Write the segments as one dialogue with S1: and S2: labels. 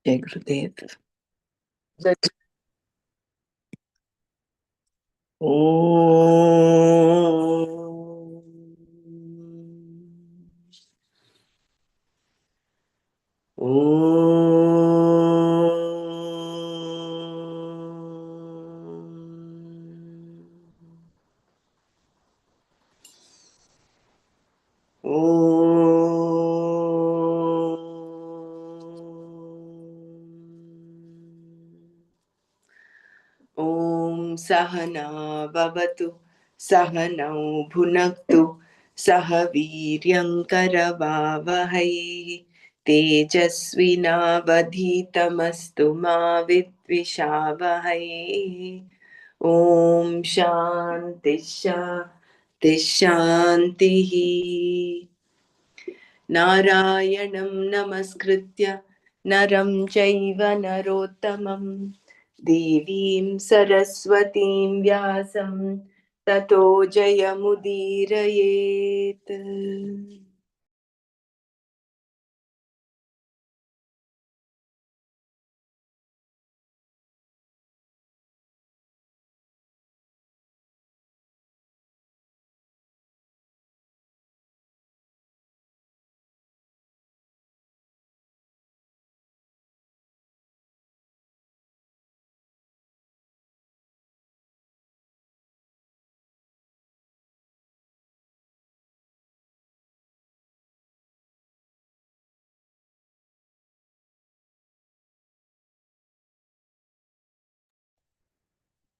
S1: Jai Gurudev. Om Sahana Bhavatu Sahanau Bhunaktu Sahaviryankaravavahai Tejasvinavadhitamastu ma vidvishavahai. Om Shanti Shanti Shantihi. नारायणं नमस्कृत्य नरं चैव नरोत्तमं देवीं सरस्वतीं व्यासं ततो जयमुदीरयेत्.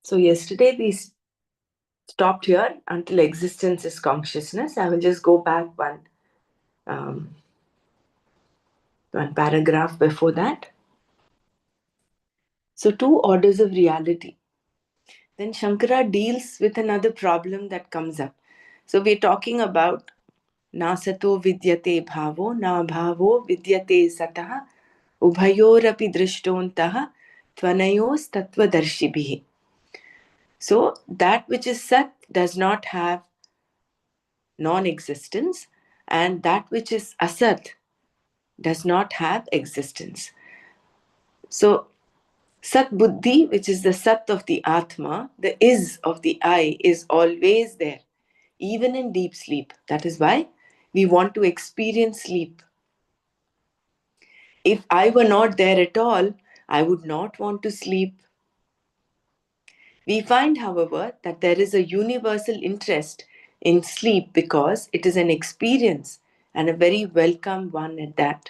S1: So yesterday we stopped here until existence is consciousness. I will just go back one paragraph before that. So two orders of reality. Then Shankara deals with another problem that comes up. So we're talking about na sato vidyate bhavo, na bhavo vidyate satah, ubhayorapi drishtontaha, tvanayos tattvadarshibhi. So that which is sat does not have non-existence, and that which is asat does not have existence. So Sat Buddhi, which is the Sat of the Atma, the is of the I, is always there, even in deep sleep. That is why we want to experience sleep. If I were not there at all, I would not want to sleep. We find, however, that there is a universal interest in sleep because it is an experience and a very welcome one at that.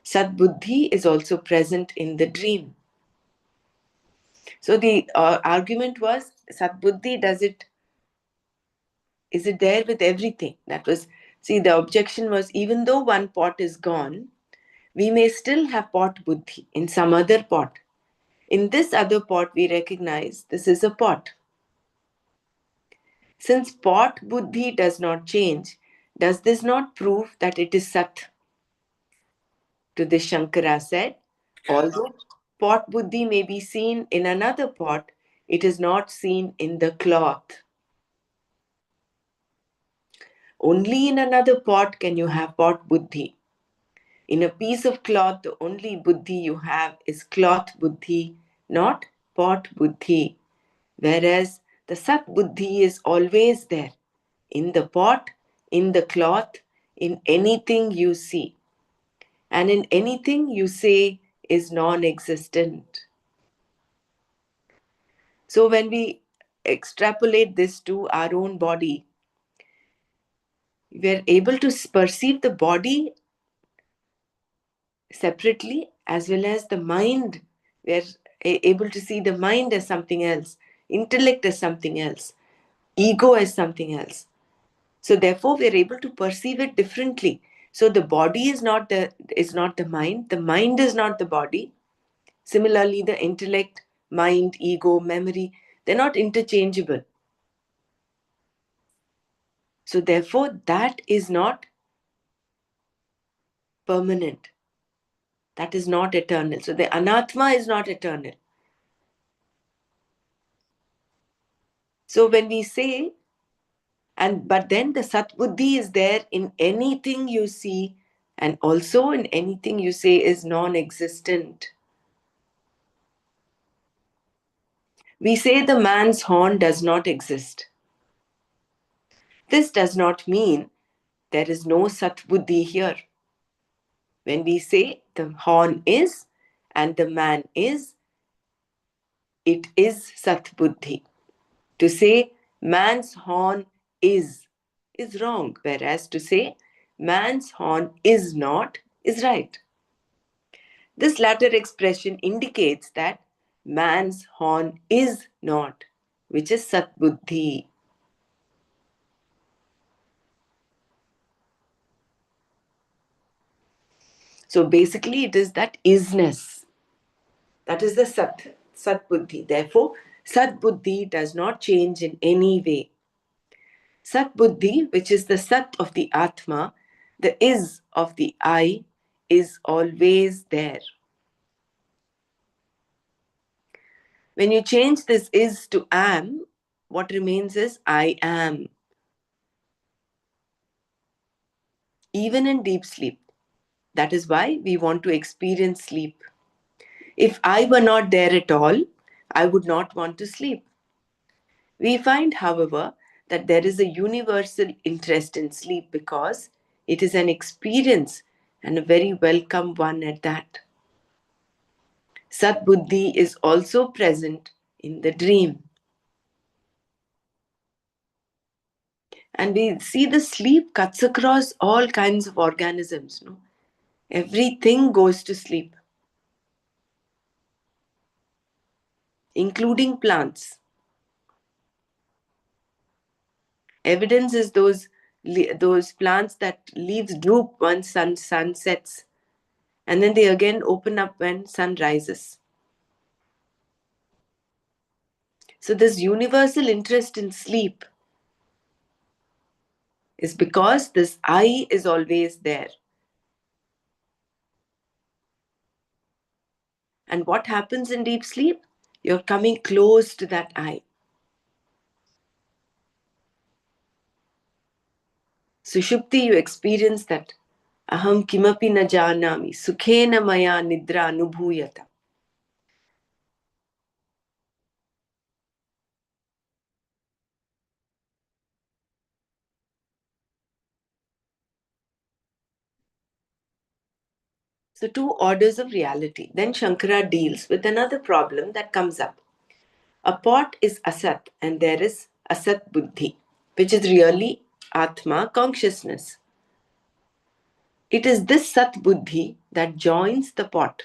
S1: Sat Buddhi is also present in the dream. So the argument was, Sat Buddhi, is it there with everything? That was, see, the objection was, even though one pot is gone, we may still have pot buddhi in some other pot. In this other pot, we recognize this is a pot. Since pot buddhi does not change, does this not prove that it is sat? To this Shankara said, although pot buddhi may be seen in another pot, it is not seen in the cloth. Only in another pot can you have pot buddhi. In a piece of cloth, the only buddhi you have is cloth buddhi, not pot buddhi. Whereas the sat buddhi is always there, in the pot, in the cloth, in anything you see. And in anything you say is non-existent. So when we extrapolate this to our own body, we are able to perceive the body separately as well as the mind. We are able to see the mind as something else, intellect as something else, ego as something else. So therefore we are able to perceive it differently. So the body is not the mind, the mind is not the body. Similarly, the intellect, mind, ego, memory, they're not interchangeable. So therefore that is not permanent, that is not eternal. So the anatma is not eternal. So when we say, but then the sat buddhi is there in anything you see, and also in anything you say is non-existent. We say the man's horn does not exist. This does not mean there is no Sat Buddhi here. When we say the horn is and the man is, it is Sat Buddhi. To say man's horn is wrong, whereas to say man's horn is not is right. This latter expression indicates that man's horn is not, which is Sat Buddhi. So basically, it is that isness. That is the Sat Buddhi. Therefore, Sat Buddhi does not change in any way. Sat Buddhi, which is the Sat of the Atma, the is of the I, is always there. When you change this is to am, what remains is I am. Even in deep sleep. That is why we want to experience sleep. If I were not there at all, I would not want to sleep. We find, however, that there is a universal interest in sleep because it is an experience and a very welcome one at that. Sat Buddhi is also present in the dream. And we see the sleep cuts across all kinds of organisms. No? Everything goes to sleep, including plants. Evidence is those plants that leaves droop once sun sets, and then they again open up when sun rises. So this universal interest in sleep is because this I is always there. And what happens in deep sleep? You're coming close to that I. Sushupti, you experience that aham kimapi na janami, sukhena maya nidra anubhuyata. So two orders of reality. Then Shankara deals with another problem that comes up. A pot is asat and there is asat buddhi, which is really atma consciousness. It is this sat buddhi that joins the pot.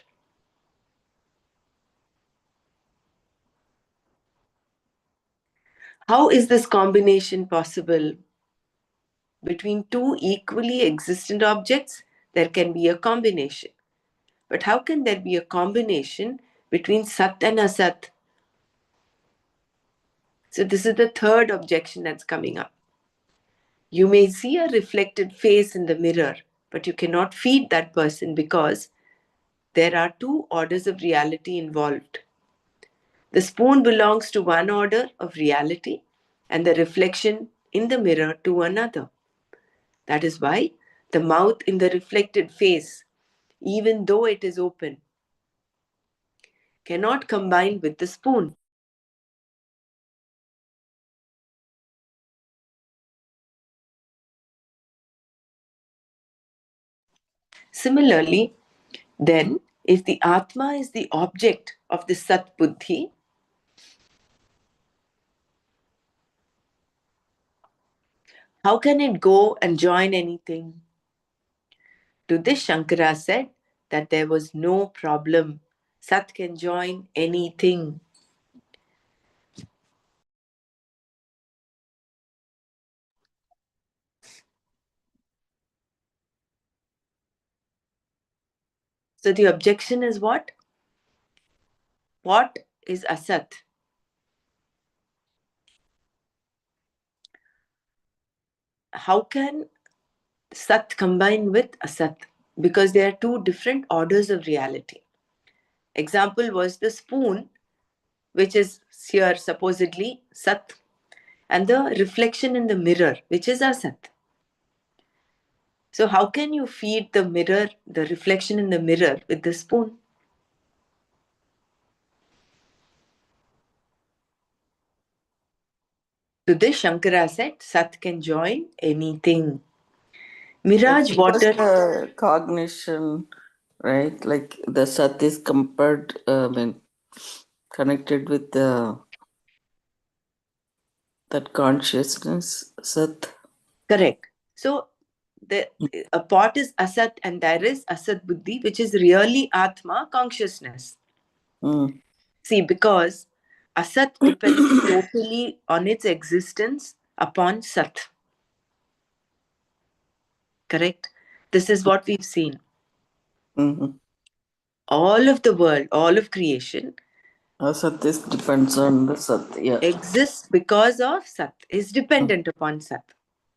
S1: How is this combination possible? Between two equally existent objects, there can be a combination. But how can there be a combination between Sat and Asat? So, this is the third objection that's coming up. You may see a reflected face in the mirror, but you cannot feed that person because there are two orders of reality involved. The spoon belongs to one order of reality and the reflection in the mirror to another. That is why the mouth in the reflected face, even though it is open, cannot combine with the spoon. Similarly, then, if the Atma is the object of the Sat Buddhi, how can it go and join anything? To this, Shankara said that there was no problem. Sat can join anything. So the objection is what? What is Asat? How can Sat combine with Asat? Because there are two different orders of reality. Example was the spoon, which is here supposedly Sat, and the reflection in the mirror, which is Asat. So how can you feed the mirror, the reflection in the mirror with the spoon? To this, Shankara said, Sat can join anything.
S2: That's
S1: Mirage
S2: just
S1: water.
S2: cognition, right? Like the sat is compared, connected with that consciousness, sat.
S1: Correct. So the a pot is asat and there is asat buddhi, which is really atma consciousness.
S2: Mm.
S1: See, because asat depends totally on its existence upon sat. Correct? This is what we've seen.
S2: Mm-hmm.
S1: All of the world, all of creation
S2: Sat is depends on the sat, yeah.
S1: exists because of sat, is dependent upon sat.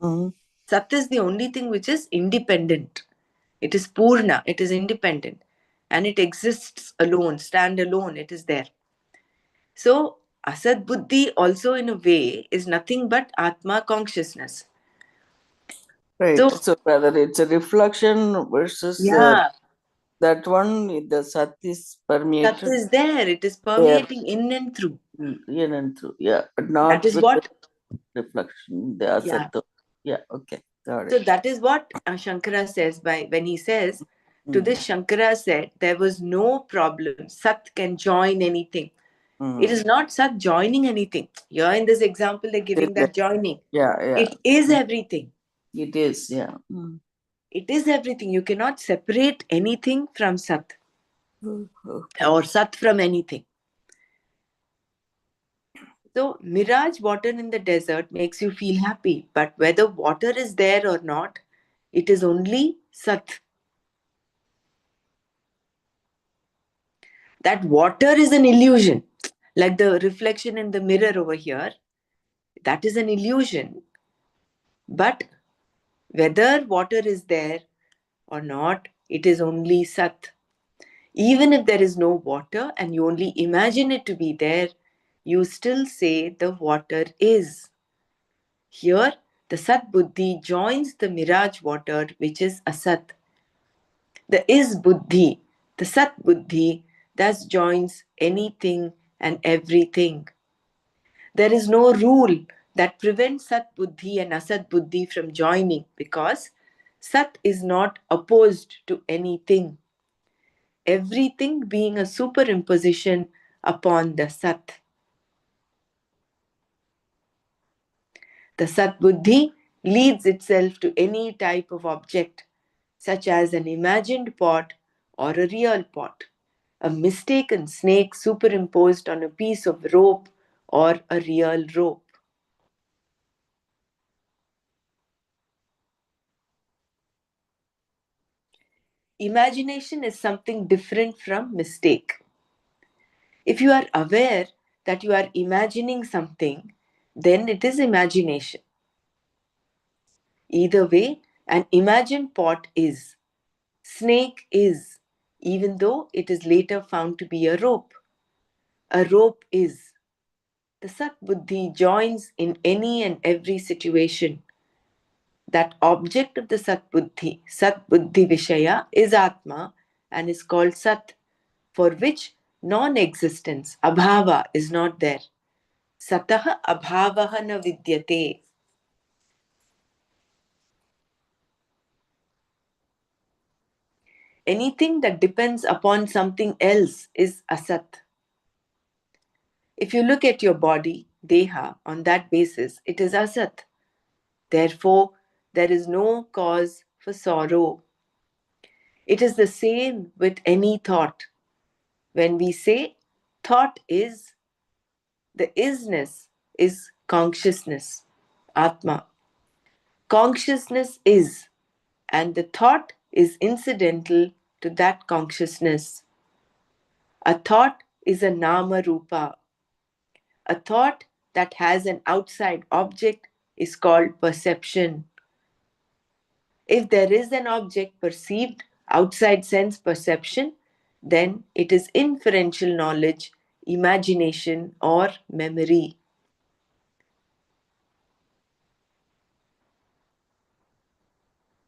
S2: Mm-hmm.
S1: Sat is the only thing which is independent. It is purna, it is independent. And it exists alone, stand alone, it is there. So, asat buddhi also in a way is nothing but atma consciousness.
S2: Right.
S1: So,
S2: So rather it's a reflection versus
S1: yeah,
S2: that one, the sat is
S1: sat
S2: permeated
S1: is there, it is
S2: there,
S1: permeating in and through.
S2: in and through. Yeah, but
S1: That
S2: not
S1: is
S2: with the
S1: what,
S2: reflection, the
S1: yeah.
S2: asat. Yeah, okay, got
S1: So
S2: it.
S1: that is what Shankara says by when he says, to
S2: Mm.
S1: this Shankara said, there was no problem. Sat can join anything. It
S2: Mm.
S1: is not Sat joining anything. Here in this example, they're
S2: It
S1: giving
S2: is,
S1: that joining.
S2: yeah, yeah.
S1: It is everything.
S2: It is, yeah. Mm.
S1: It is everything. You cannot separate anything from Sat
S2: Okay.
S1: or Sat from anything. So, mirage water in the desert makes you feel happy, but whether water is there or not, it is only Sat. That water is an illusion, like the reflection in the mirror over here. That is an illusion. But whether water is there or not, it is only Sat. Even if there is no water and you only imagine it to be there, you still say the water is. Here, the Sat Buddhi joins the mirage water, which is Asat. The is Buddhi, the Sat Buddhi, thus joins anything and everything. There is no rule that prevents Sat Buddhi and Asat Buddhi from joining because Sat is not opposed to anything. Everything being a superimposition upon the Sat. The Sat Buddhi leads itself to any type of object, such as an imagined pot or a real pot, a mistaken snake superimposed on a piece of rope or a real rope. Imagination is something different from mistake. If you are aware that you are imagining something, then it is imagination. Either way, an imagined pot is. Snake is, even though it is later found to be a rope. A rope is. The Sat Buddhi joins in any and every situation. That object of the Sat Buddhi Vishaya is Atma and is called Sat, for which non existence, Abhava, is not there. Satah Abhavaha na vidyate. Anything that depends upon something else is Asat. If you look at your body, Deha, on that basis, it is Asat. Therefore, there is no cause for sorrow. It is the same with any thought. When we say thought is, the isness is consciousness, Atma. Consciousness is, and the thought is incidental to that consciousness. A thought is a nama rupa. A thought that has an outside object is called perception. If there is an object perceived outside sense perception, then it is inferential knowledge, imagination, or memory.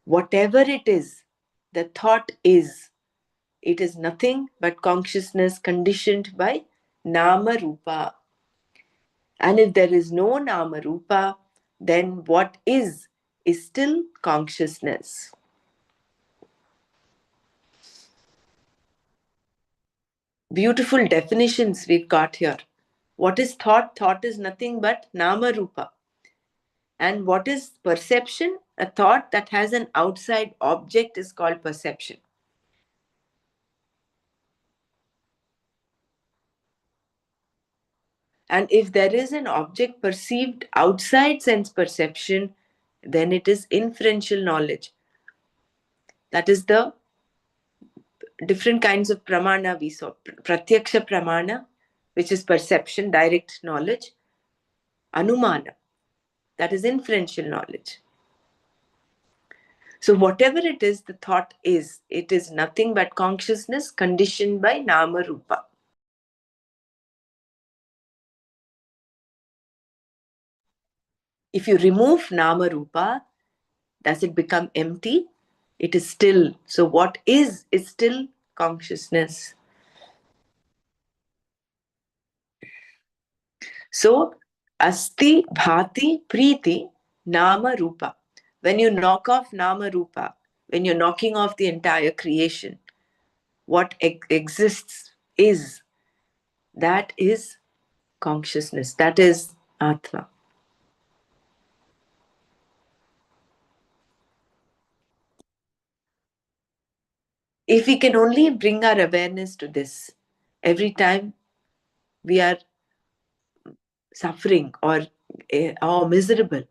S1: Whatever it is, the thought is. It is nothing but consciousness conditioned by Nama Rupa. And if there is no Nama Rupa, then what is still consciousness. Beautiful definitions we've got here. What is thought? Thought is nothing but Nama Rupa. And what is perception? A thought that has an outside object is called perception. And if there is an object perceived outside sense perception, then it is inferential knowledge. That is the different kinds of pramana we saw. Pratyaksha pramana, which is perception, direct knowledge. Anumana, that is inferential knowledge. So whatever it is, the thought is, it is nothing but consciousness conditioned by Nama Rupa. If you remove Nama Rupa, does it become empty? It is still. So what is still consciousness. So Asti, Bhati, Preeti, Nama Rupa. When you knock off Nama Rupa, when you're knocking off the entire creation, what exists is, that is consciousness, that is Atma. If we can only bring our awareness to this every time we are suffering or miserable,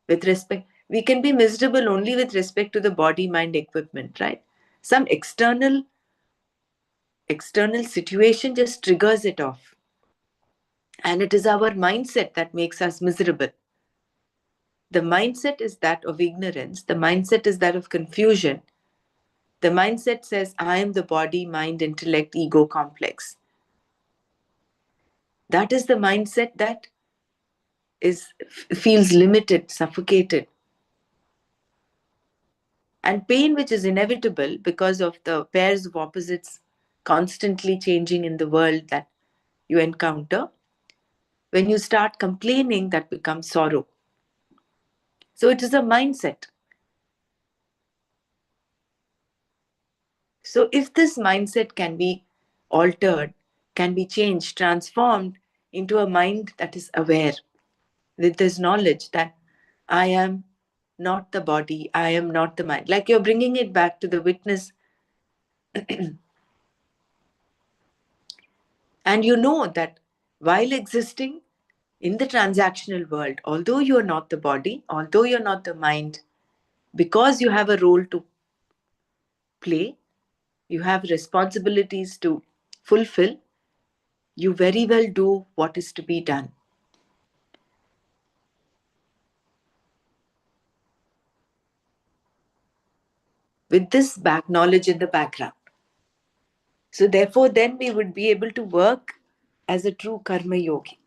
S1: with respect, we can be miserable only with respect to the body mind equipment, right? Some external situation just triggers it off, and it is our mindset that makes us miserable. The mindset is that of ignorance, the mindset is that of confusion. The mindset says, I am the body mind intellect ego complex. That is the mindset that feels limited, suffocated, and pain, which is inevitable because of the pairs of opposites constantly changing in the world that you encounter. When you start complaining, that becomes sorrow. So it is a mindset. So if this mindset can be altered, can be changed, transformed into a mind that is aware, with this knowledge that I am not the body, I am not the mind. Like you're bringing it back to the witness. And you know that while existing in the transactional world, although you are not the body, although you're not the mind, because you have a role to play, you have responsibilities to fulfill, you very well do what is to be done. With this back knowledge in the background. So therefore, then we would be able to work as a true karma yogi.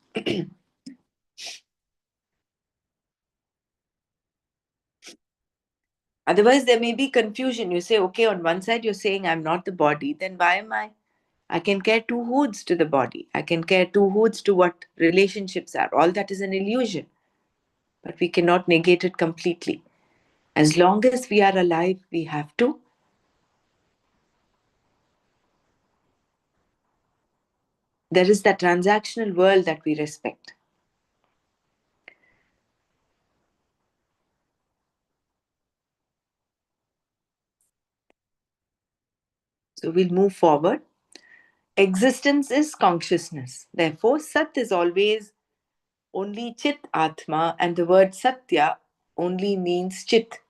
S1: Otherwise, there may be confusion. You say, okay, on one side you're saying I'm not the body, then why am I? I can care two hoods to the body. I can care two hoods to what relationships are. All that is an illusion. But we cannot negate it completely. As long as we are alive, we have to. There is that transactional world that we respect. So we'll move forward. Existence is consciousness. Therefore, Sat is always only Chit Atma, and the word Satya only means Chit.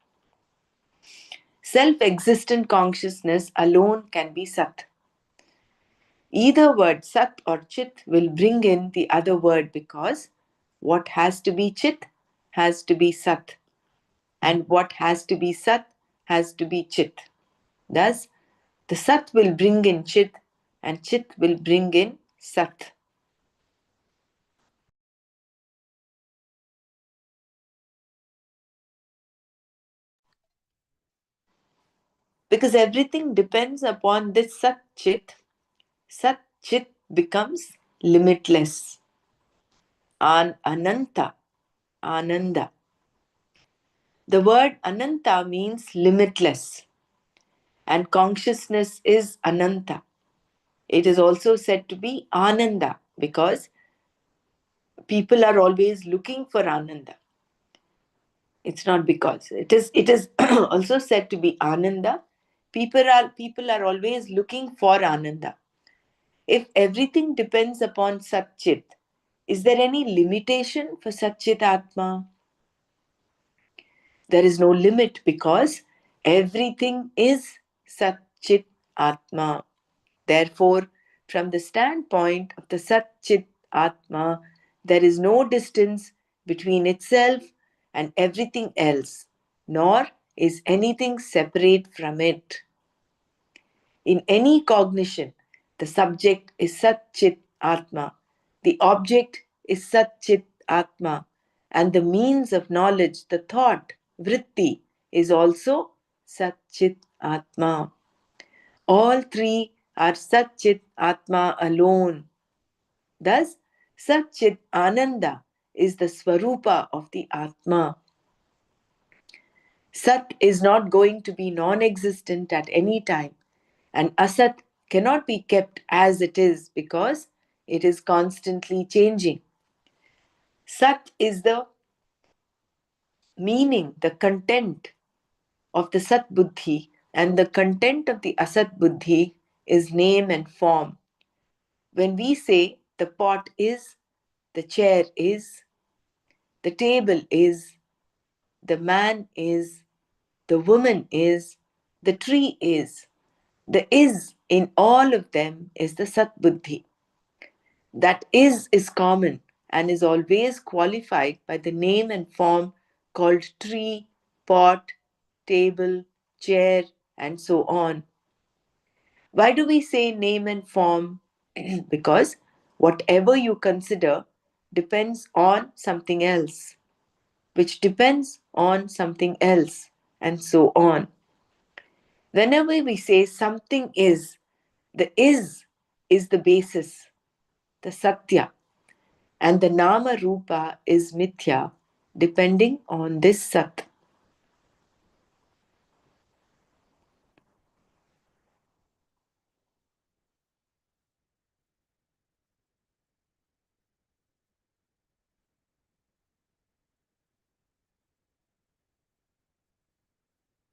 S1: Self existent consciousness alone can be Sat. Either word Sat or Chit will bring in the other word because what has to be Chit has to be Sat, and what has to be Sat has to be Chit. Thus, the Sat will bring in Chit, and Chit will bring in Sat. Because everything depends upon this Sat Chit. Sat Chit becomes limitless. Ananta, Ananda. The word Ananta means limitless, and consciousness is Ananta. It is also said to be Ananda because people are always looking for Ananda. It's not because. It is also said to be Ananda. People are always looking for Ananda. If everything depends upon Satchit, is there any limitation for Satchit Atma? There is no limit because everything is Satchit Atma. Therefore, from the standpoint of the Satchit Atma, there is no distance between itself and everything else, nor is anything separate from it. In any cognition, the subject is Satchit Atma, the object is Satchit Atma, and the means of knowledge, the thought, vritti, is also Satchit Atma. All three are Satchit Atma alone. Thus, Satchit Ananda is the Swarupa of the Atma. Sat is not going to be non existent at any time, and Asat cannot be kept as it is because it is constantly changing. Sat is the meaning, the content of the Sat Buddhi, and the content of the Asat Buddhi is name and form. When we say the pot is, the chair is, the table is, the man is, the woman is, the tree is, the is in all of them is the Sat Buddhi. That is common and is always qualified by the name and form called tree, pot, table, chair, and so on. Why do we say name and form? Because whatever you consider depends on something else, which depends on something else, and so on. Whenever we say something the is the basis, the satya, and the nama rupa is mithya, depending on this sat.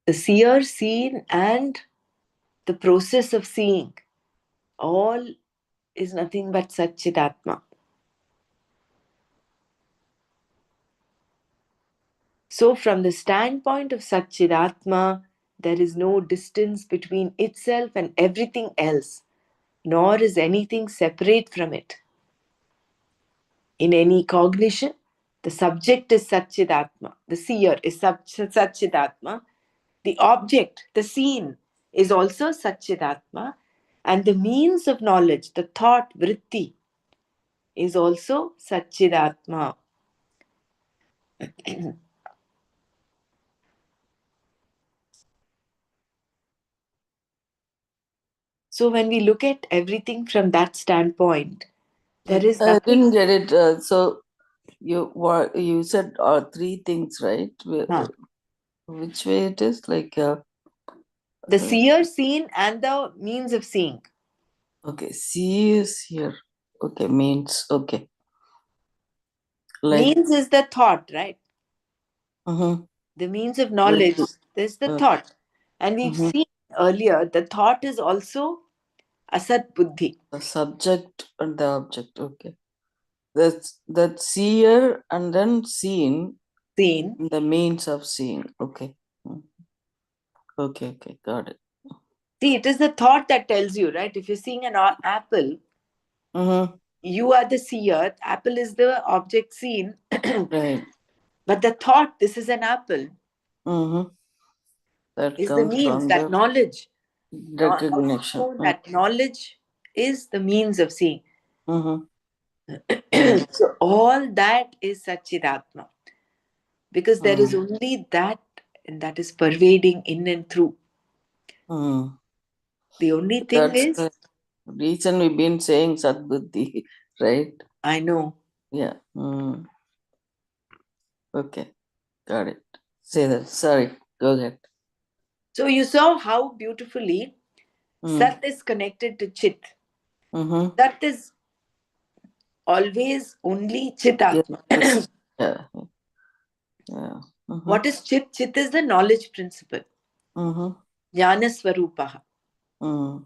S1: The seer, seen, and the process of seeing, all is nothing but Satchidatma. So, from the standpoint of Satchidatma, there is no distance between itself and everything else, nor is anything separate from it. In any cognition, the subject is Satchidatma, the seer is Satchidatma, the object, the seen, is also Satchidatma, and the means of knowledge, the thought, vritti, is also Satchidatma. So, when we look at everything from that standpoint, there is
S2: I
S1: nothing.
S2: didn't get it. So you said three things, right?
S1: Huh.
S2: Which way it is? Like
S1: The
S2: uh,
S1: seer, seen, and the means of seeing.
S2: okay, see is here. Okay, means okay. Like
S1: Means is the thought, right?
S2: mm-hmm.
S1: The means of
S2: Like
S1: knowledge, there's the
S2: uh,
S1: thought. And we've
S2: mm-hmm.
S1: seen earlier, the thought is also asat buddhi,
S2: The subject and the object. Okay, that's that seer and then seen,
S1: seen.
S2: the means of seeing. Okay. Mm. Okay, okay, got it.
S1: See, it is the thought that tells you, right? If you're seeing an apple,
S2: Mm-hmm.
S1: you are the seer, apple is the object seen,
S2: Right.
S1: but the thought, this is an apple,
S2: Mm-hmm. That
S1: is the
S2: comes
S1: means,
S2: from
S1: that
S2: the
S1: knowledge.
S2: recognition.
S1: That knowledge is the means of seeing.
S2: Mm-hmm. Right.
S1: So all that is Satchidatma. Because there is
S2: Mm.
S1: only that, and that is pervading in and through.
S2: Mm.
S1: The only thing
S2: That's
S1: is,
S2: the reason we've been saying Sadbuddhi, right?
S1: I know.
S2: Yeah. Okay. Got it. Say that. Sorry. Go ahead.
S1: So you saw how beautifully
S2: Mm.
S1: Sat is connected to Chit.
S2: Mm-hmm.
S1: Sat is always only
S2: Yeah.
S1: Chitatma.
S2: Yeah. Yeah. Mm-hmm.
S1: What is Chit? Chit is the knowledge principle.
S2: Mm-hmm.
S1: Jnana Swarupaha.
S2: Mm.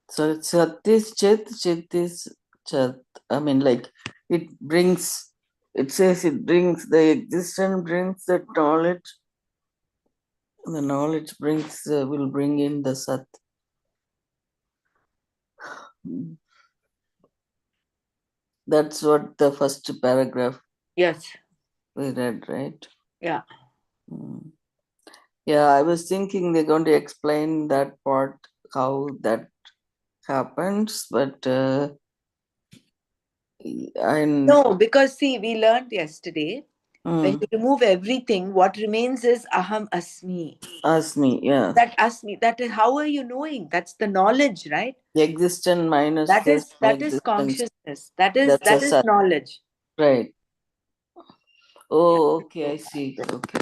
S2: So Sat is Chit, Chit is Chat. I mean, like, it brings, it says it brings, the existence brings that knowledge, the knowledge brings, will bring in the Sat. Mm. That's what the first paragraph
S1: Yes.
S2: we read, right?
S1: Yeah.
S2: Mm. Yeah, I was thinking they're going to explain that part, how that happens, but and
S1: No, because see, we learned yesterday when
S2: mm,
S1: you remove everything, what remains is Aham Asmi.
S2: ask me, yeah,
S1: That Asmi, that is how are you knowing? That's the knowledge, right?
S2: the existence minus
S1: That
S2: this
S1: is
S2: no
S1: that is
S2: existence.
S1: consciousness. That is
S2: That's a
S1: that is
S2: sat,
S1: knowledge.
S2: right?
S1: Yeah.
S2: Oh, okay, I
S1: So,
S2: see. Okay,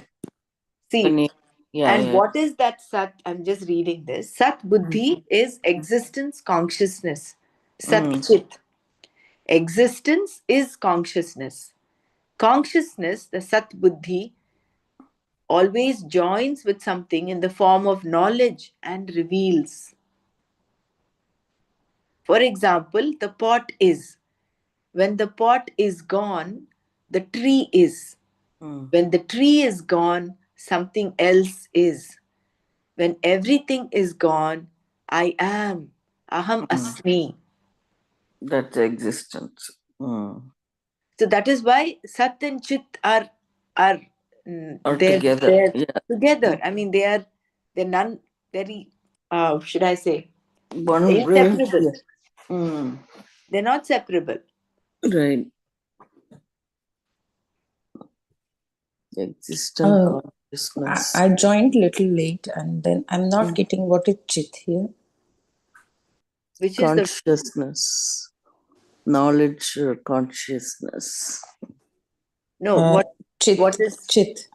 S2: when
S1: see,
S2: you, yeah,
S1: and
S2: yeah.
S1: what is that Sat? I'm just reading this. Sat
S2: Mm,
S1: Buddhi is existence consciousness. Sat
S2: mm,
S1: Chit. Existence is consciousness. Consciousness, the Sat Buddhi, always joins with something in the form of knowledge and reveals. For example, the pot is. When the pot is gone, the tree is.
S2: mm,
S1: When the tree is gone, something else is. When everything is gone, I am. Aham
S2: mm.
S1: Asmi.
S2: That's existence. Mm.
S1: So that is why Sat and Chit are
S2: Or together,
S1: they're
S2: yeah.
S1: together.
S2: Mm.
S1: I mean they're none very should I say
S2: One brain,
S1: inseparable.
S2: yeah. Mm.
S1: They're not separable.
S2: Right. Existent
S3: Uh,
S2: consciousness.
S3: I joined little late, and then I'm not
S2: Mm.
S3: getting what is chit here.
S1: Which is the
S2: Consciousness. Knowledge, consciousness.
S1: no
S3: Uh,
S1: what
S3: chit,
S1: is
S3: chit.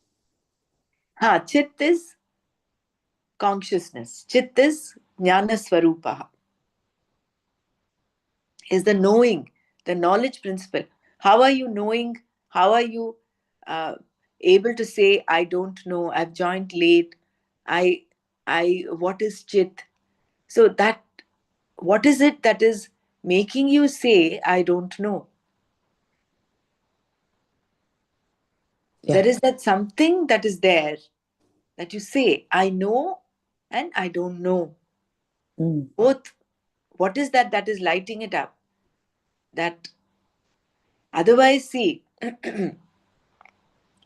S1: Chit is consciousness. Chit is jnana swarupa, is the knowing, the knowledge principle. How are you knowing? How are you uh, able to say, I don't know, I've joined late, I, what is chit? So that, what is it that is making you say, I don't know?
S3: Yeah.
S1: There is that something that is there that you say, I know and I don't know.
S3: Mm.
S1: Both, what is that that is lighting it up? That otherwise, see,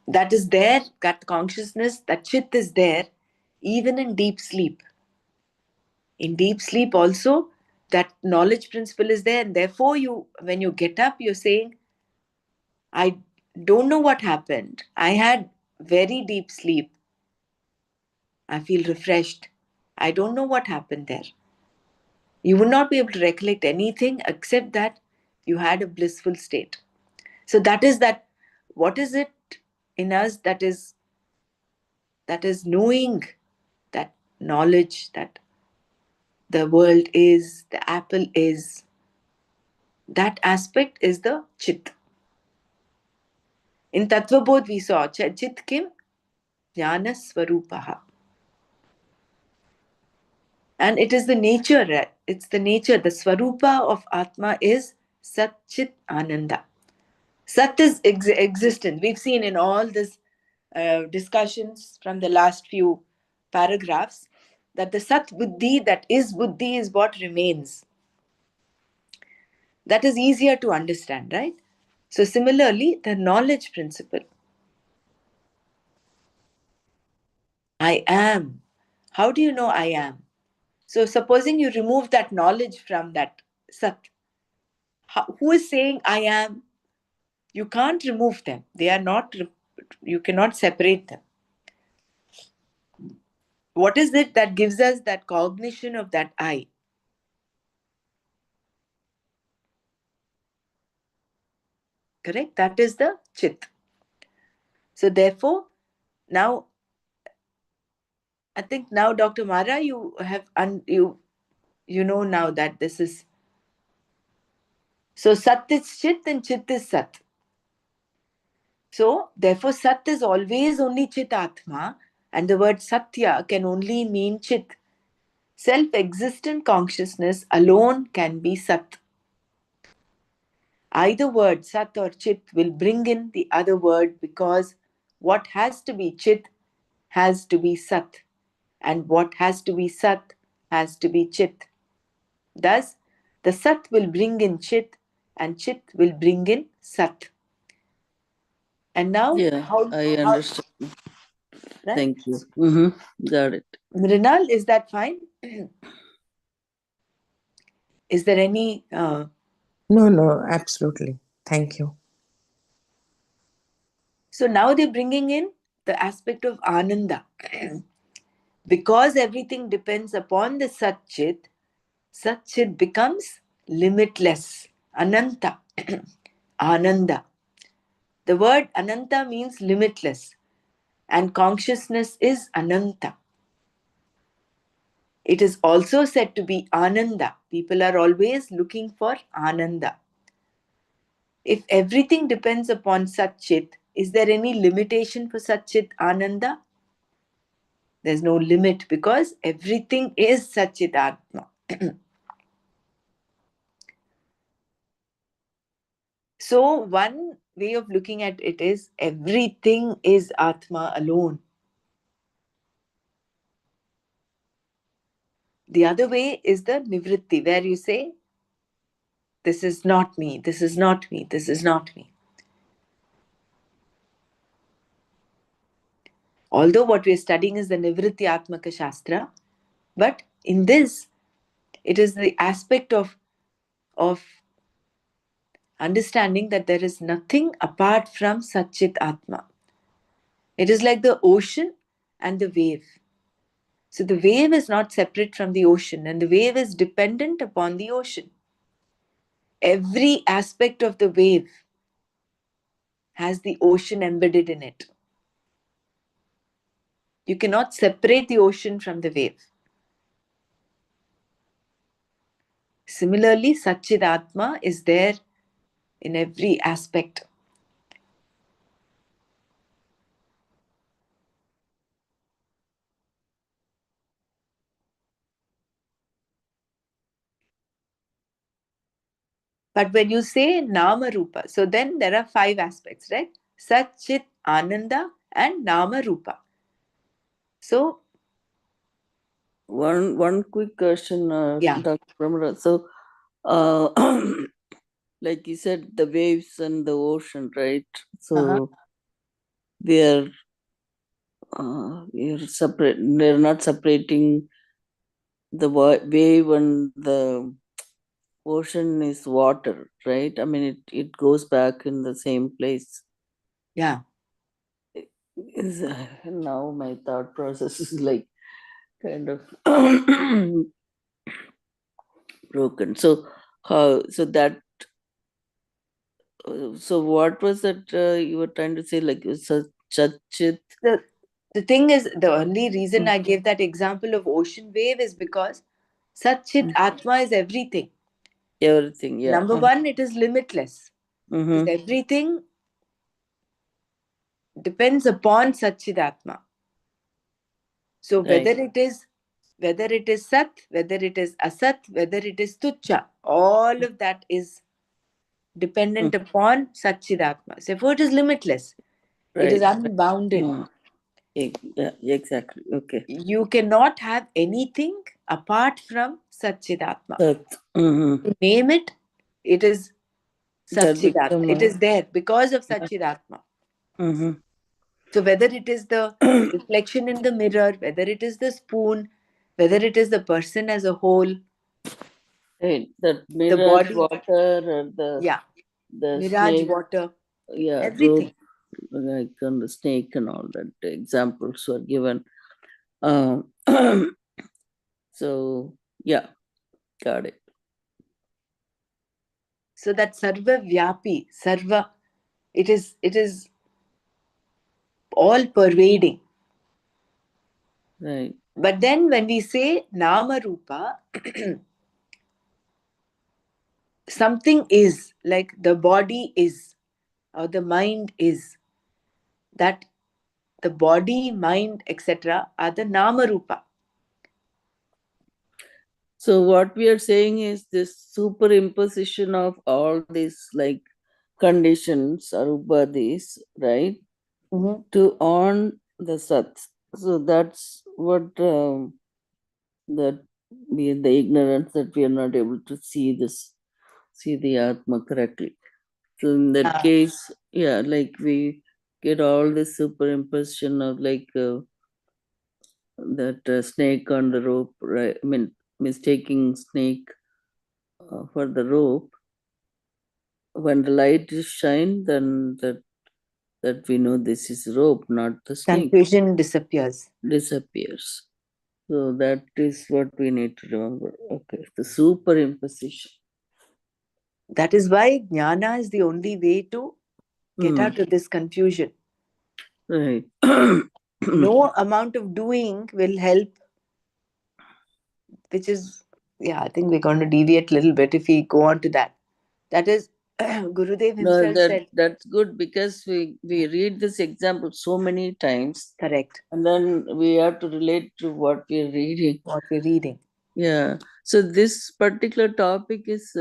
S1: that is there, that consciousness, that chit is there, even in deep sleep. In deep sleep, also, that knowledge principle is there, and therefore, you, when you get up, you're saying, I don't know what happened. I had very deep sleep. I feel refreshed. I don't know what happened there. You would not be able to recollect anything except that you had a blissful state. So that is that. What is it in us that is knowing, that knowledge that the world is, the apple is, that aspect is the chit. In Tattvabodh we saw chit kim jnana swarupaha. And it is the nature, it's the nature, the swarupa of Atma is Sat Chit Ananda. Sat is existence. We've seen in all this discussions from the last few paragraphs that the Sat Buddhi is what remains. That is easier to understand, right? So, similarly, the knowledge principle I am. How do you know I am? So, supposing you remove that knowledge from that Sat, who is saying I am? You can't remove them. They are not, you cannot separate them. What is it that gives us that cognition of that I? Correct? That is the chit. So therefore, now I think now, Dr. Mara, you have you know now that this is, so Sat is Chit and Chit is Sat. So therefore, Sat is always only Chit Atma, and the word Satya can only mean Chit. Self-existent consciousness alone can be Sat. Either word, Sat or Chit, will bring in the other word, because what has to be Chit has to be Sat, and what has to be Sat has to be Chit. Thus, the Sat will bring in Chit, and Chit will bring in Sat. And now,
S2: Yeah, I
S1: how
S2: understand.
S1: right?
S2: Thank you. Mm-hmm. Got it.
S1: Mrinal, is that fine? Is there any?
S3: No, no, absolutely. Thank you.
S1: So now they're bringing in the aspect of Ananda. Because everything depends upon the Sat-Chit, Sat-Chit becomes limitless. Ananta. Ananda. The word Ananta means limitless, and consciousness is Ananta. It is also said to be Ananda. People are always looking for Ananda. If everything depends upon Sat-Chit, is there any limitation for Sat-Chit Ananda? There's no limit, because everything is Sat-Chit Atma. So one way of looking at it is everything is Atma alone. The other way is the Nivritti, where you say, this is not me, this is not me, this is not me. Although what we are studying is the Nivritti Atmaka Shastra, but in this, it is the aspect of understanding that there is nothing apart from Satchit Atma. It is like the ocean and the wave. So the wave is not separate from the ocean, and the wave is dependent upon the ocean. Every aspect of the wave has the ocean embedded in it. You cannot separate the ocean from the wave. Similarly, Satchit Atma is there in every aspect. But when you say Nama Rupa, so then there are 5 aspects, right? Sat, Chit, Ananda and Nama Rupa. So,
S2: One quick question,
S1: yeah.
S2: Dr. Pramada. So, uh, like you said, the waves and the ocean, right?
S1: Uh-huh.
S2: So we are separate. They're not separating the wave and the ocean is water, right? I mean, it goes back in the same place.
S1: Yeah.
S2: Is now my thought process is like kind of broken. So how? So that. So what was that you were trying to say? Like Chachit.
S1: The thing is, the only reason I gave that example of ocean wave is because Satchit Atma is everything.
S2: Everything, yeah.
S1: Number one, it is limitless. Because
S2: Mm-hmm.
S1: everything depends upon Satchit Atma. So
S2: Right,
S1: whether it is Sat, whether it is Asat, whether it is Tucha, all of that is
S2: mm,
S1: dependent upon Satchidatma. Therefore, it is limitless. It is
S2: right.
S1: unbounded.
S2: Mm. Yeah, exactly. Okay.
S1: You cannot have anything apart from Satchidatma.
S2: That. Mm-hmm.
S1: To name it, it is
S2: That
S1: Satchidatma.
S2: become
S1: It
S2: a.
S1: is there because of
S2: Yeah.
S1: Satchidatma.
S2: Mm-hmm.
S1: So whether it is the reflection in the mirror, whether it is the spoon, whether it is the person as a whole,
S2: Right. That
S1: the
S2: mirror,
S1: body,
S2: water, or
S1: yeah,
S2: the
S1: mirage,
S2: snake.
S1: water,
S2: Yeah, rope,
S1: everything.
S2: like on the snake and all that. Examples were given. Um, so yeah, got it.
S1: So that Sarva Vyapi, Sarva. It is all pervading.
S2: Right.
S1: But then when we say nama rupa, something is, like the body is, or the mind is, that the body, mind, etc. are the nama rupa.
S2: So what we are saying is this superimposition of all these like conditions or upadhis, right?
S1: Mhm.
S2: To on the sat. So that's what that we the ignorance that we are not able to see the atma correctly. So in that
S1: Ah,
S2: case, yeah, like we get all this superimposition of like that snake on the rope, right? I mean, mistaking snake for the rope. When the light is shine, then that we know this is rope, not the snake,
S1: confusion disappears.
S2: disappears. So that is what we need to remember. Okay, the superimposition.
S1: That is why jnana is the only way to get
S2: Hmm.
S1: out of this confusion.
S2: Right.
S1: No amount of doing will help, which is, yeah, I think we're going to deviate a little bit if we go on to that. That is, Gurudev
S2: No,
S1: himself said,
S2: that's good because we read this example so many times,
S1: correct,
S2: and then we have to relate to what we are reading.
S1: what we're reading.
S2: Yeah. So this particular topic is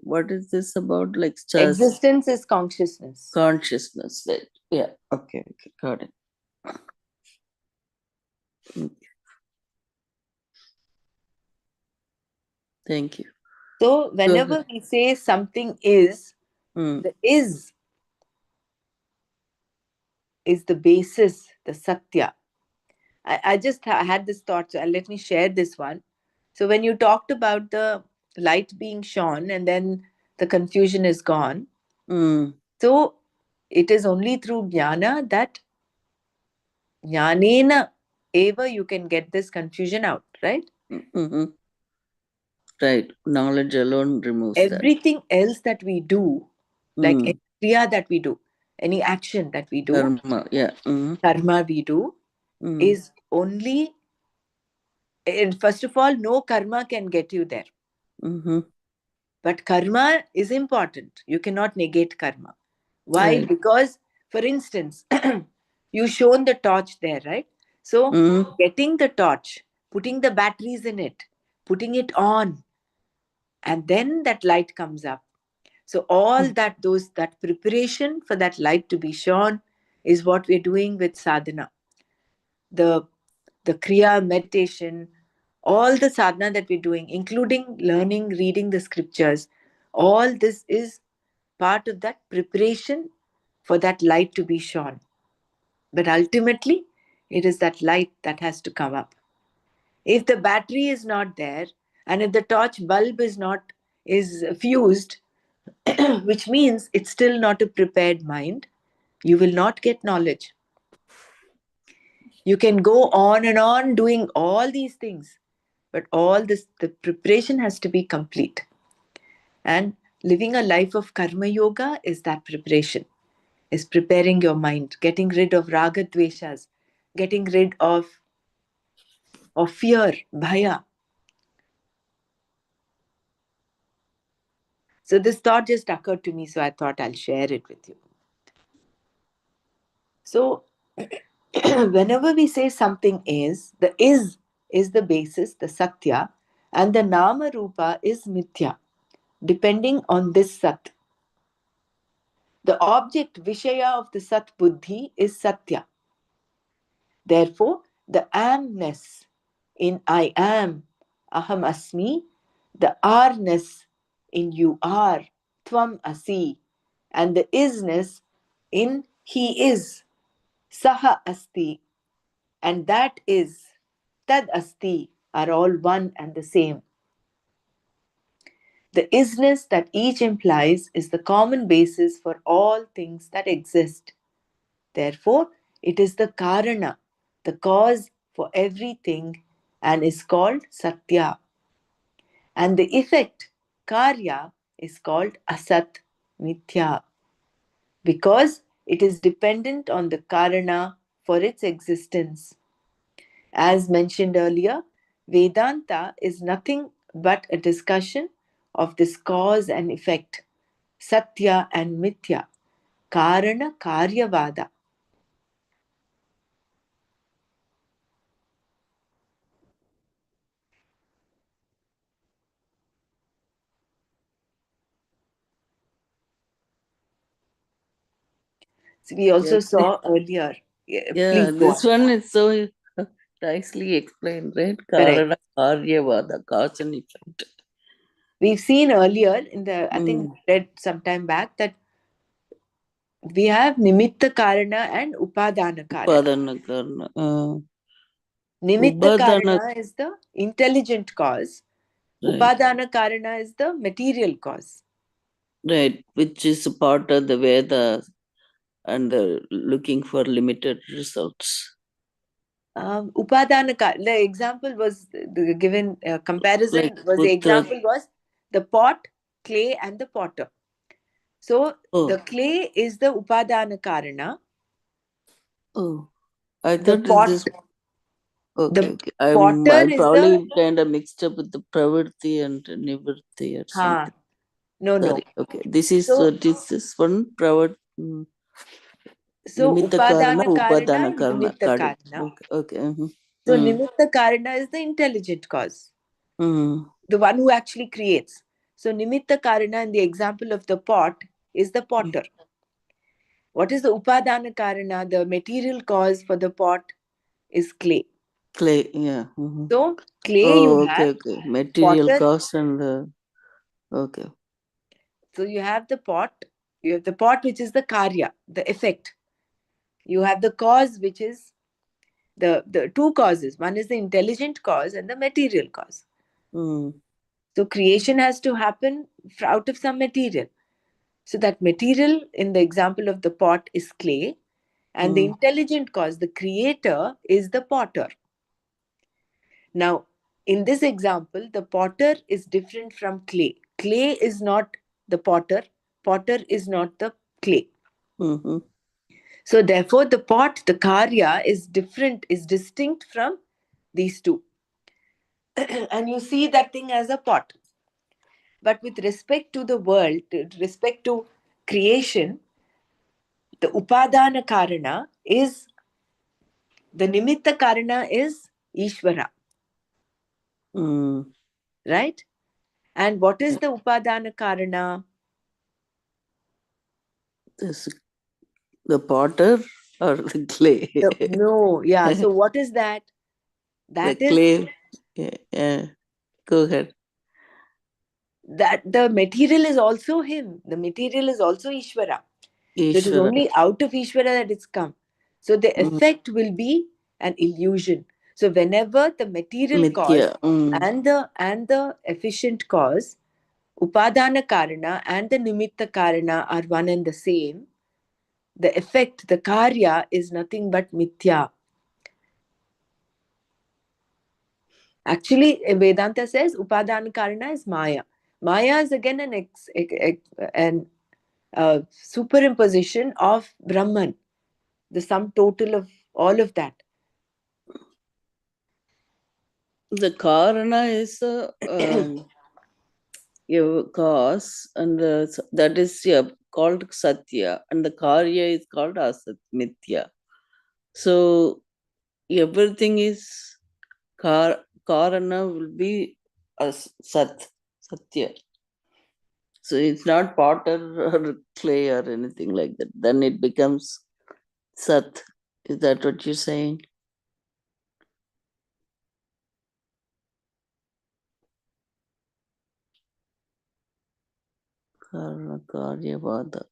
S2: what is this about? Like just
S1: Existence is consciousness.
S2: consciousness, right? Yeah. Okay. Okay. Got it. Mm, thank you.
S1: So,
S2: Go ahead.
S1: whenever we say something is,
S2: Mm,
S1: the is the basis, the satya. I just had this thought, so let me share this one. So, when you talked about the light being shone and then the confusion is gone,
S2: mm,
S1: so it is only through jnana that jnanena eva you can get this confusion out, right?
S2: mm. Right. Knowledge alone removes that.
S1: Everything else that we do, like
S2: Mm,
S1: any kriya that we do, any action that we do,
S2: karma. Yeah. Mm,
S1: karma we do,
S2: mm,
S1: is only, and first of all, no karma can get you there.
S2: mm-hmm.
S1: But karma is important. You cannot negate karma. Why?
S2: Right.
S1: Because, for instance, you shown the torch there, right? So,
S2: Mm,
S1: getting the torch, putting the batteries in it, putting it on, and then that light comes up. So, all that preparation for that light to be shown is what we're doing with sadhana. The the kriya, meditation, all the sadhana that we're doing, including learning, reading the scriptures, all this is part of that preparation for that light to be shone. But ultimately, it is that light that has to come up. If the battery is not there, and if the torch bulb is fused, which means it's still not a prepared mind, you will not get knowledge. You can go on and on doing all these things, but all this, the preparation has to be complete. And living a life of karma yoga is that preparation, is preparing your mind, getting rid of raga dveshas, getting rid of fear, bhaya. So this thought just occurred to me, so I thought I'll share it with you. So whenever we say something is, the is the basis, the satya, and the nama rupa is mithya, depending on this sat. The object Vishaya of the Sat Buddhi is Satya. Therefore, the amness in I am, Aham Asmi, the are-ness in you are, Tvam Asi, and the isness in He is, Saha Asti, and that is, Tad Asti, are all one and the same. The isness that each implies is the common basis for all things that exist. Therefore, it is the Karana, the cause for everything, and is called Satya. And the effect, Karya, is called Asat, Mithya. because it is dependent on the karana for its existence. As mentioned earlier, Vedanta is nothing but a discussion of this cause and effect, Satya and Mithya, Karana Karyavada. So we
S2: Yeah,
S1: also saw earlier. Yeah,
S2: yeah,
S1: please go
S2: this
S1: on.
S2: one is so nicely explained, right?
S1: Correct.
S2: Karana Karyavada, cause and effect.
S1: We've seen earlier in the, I think
S2: Mm.
S1: we read some time back, that we have Nimitta Karana and Upadana Karana.
S2: Upadana Karana.
S1: Nimitta
S2: Ubadana,
S1: Karana is the intelligent cause.
S2: right,
S1: Upadana Karana is the material cause.
S2: right, which is a part of the Vedas and looking for limited results.
S1: The example was the given
S2: Like
S1: comparison was the
S2: Putra.
S1: example was the pot, clay, and the potter. So the
S2: Oh,
S1: clay is the Upadana Karana.
S2: oh, I
S1: The
S2: thought is
S1: pot,
S2: this. Okay,
S1: the
S2: okay.
S1: potter
S2: I
S1: is the
S2: probably kind of mixed up with the Pravrti and Nivritti or
S1: ha.
S2: something.
S1: No,
S2: Sorry.
S1: no.
S2: Okay, this is
S1: So
S2: this one Pravrt. Nimitta Karana,
S1: Upadana Karana
S2: Upadana
S1: and
S2: Karana.
S1: Nimitta
S2: Got it.
S1: Karana.
S2: Okay, okay.
S1: So
S2: Mm.
S1: Nimitta Karana is the intelligent cause,
S2: Mm.
S1: the one who actually creates. So Nimitta Karana in the example of the pot is the
S2: Mm.
S1: potter. What is the Upadana Karana? The material cause for the pot is clay.
S2: Clay, yeah.
S1: So clay you
S2: Oh, okay,
S1: have,
S2: okay. Material
S1: potter.
S2: cost and the okay.
S1: So you have the pot, you have the pot which is the karya, the effect. You have the cause which is the two causes. One is the intelligent cause and the material cause.
S2: Mm.
S1: So creation has to happen out of some material. So that material in the example of the pot is clay, and the
S2: Mm.
S1: intelligent cause, the creator, is the potter. Now, in this example, the potter is different from clay. Clay is not the potter, potter is not the clay.
S2: Mm-hmm.
S1: So, therefore, the pot, the karya, is different, is distinct from these two. And you see that thing as a pot. But with respect to the world, with respect to creation, the upadana karana is the nimitta karana is Ishvara,
S2: Mm.
S1: right? And what is the upadana karana?
S2: This the potter or the clay?
S1: No, yeah. So what is that?
S2: The
S1: That is
S2: clay. Yeah, yeah. Go ahead.
S1: that the material is also him. The material is also Ishvara. So it is
S2: Ishvara.
S1: only out of Ishvara that it's come. So the
S2: Mm.
S1: effect will be an illusion. So whenever the material
S2: Mithya.
S1: cause
S2: Mm.
S1: and the efficient cause, Upadana Karana and the Nimitta Karana are one and the same, the effect, the karya is nothing but mithya. Actually, Vedanta says Upadana Karana is Maya. Maya is again an superimposition of Brahman, the sum total of all of that.
S2: The Karana is your cause, and that is called Satya, and the Karya is called Asat Mithya. So everything is Karana will be as Satya. So it's not potter or clay or anything like that. Then it becomes Sat. Is that what you're saying? Karana Karyavada.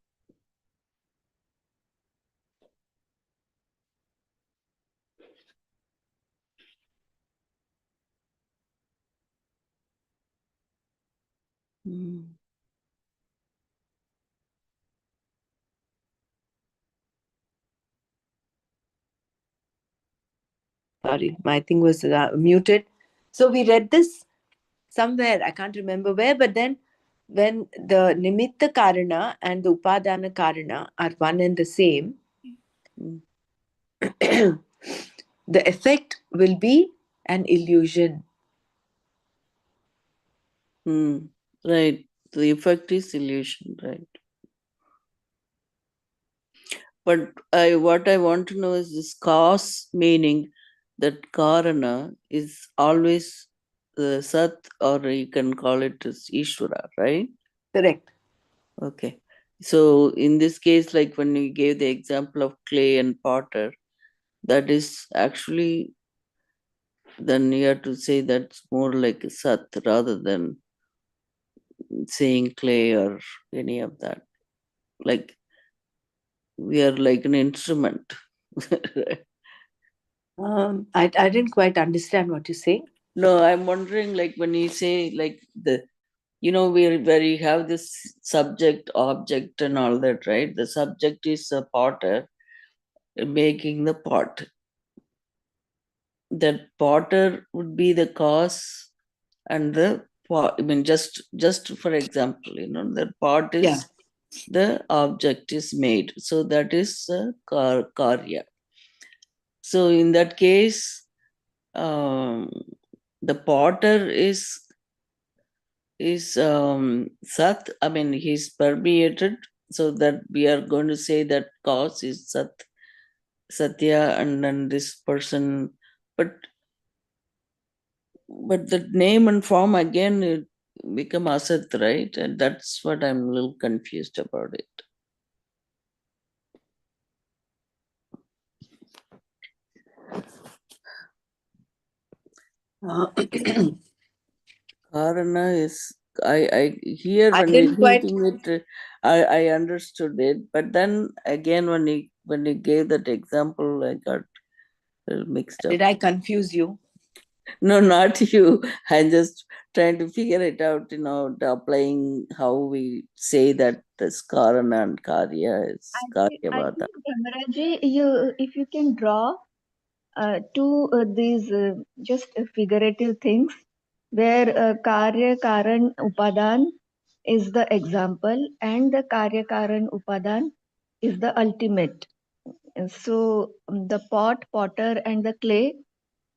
S2: Mm.
S1: Sorry, my thing was muted. So we read this somewhere, I can't remember where, but then when the nimitta karana and the upadana karana are one and the same,
S2: Mm.
S1: the effect will be an illusion.
S2: Right. The effect is illusion, right? But what I want to know is this cause, meaning that karana is always Sat, or you can call it as Ishvara, right?
S1: Correct.
S2: Okay. So in this case, like when you gave the example of clay and potter, that is actually, then you have to say that's more like a Sat rather than saying clay or any of that. Like we are like an instrument.
S1: I didn't quite understand what you say.
S2: No, I'm wondering, like when you say like the, where you have this subject, object, and all that, right? The subject is a potter making the pot. That potter would be the cause, and the pot. I mean, just for example, the pot
S1: Yeah.
S2: is the object is made. So that is karya. So in that case, um, the potter is Sat. I mean, he's permeated, so that we are going to say that cause is Satya, and then this person. But the name and form again it become Asat, right? And that's what I'm a little confused about it.
S1: Uh,
S2: Karana is I here
S1: I
S2: when we're
S1: didn't quite.
S2: reading it, I understood it, but then again when he gave that example, I got a little mixed
S1: Did
S2: up.
S1: I confuse you?
S2: No, not you. I'm just trying to figure it out, applying how we say that this Karana and Karya is
S4: I
S2: Karyavada.
S4: think Dhamaraji, if you can draw two these just figurative things where Karya Karan Upadan is the example and the Karya Karan Upadan is the ultimate. And so the potter, and the clay,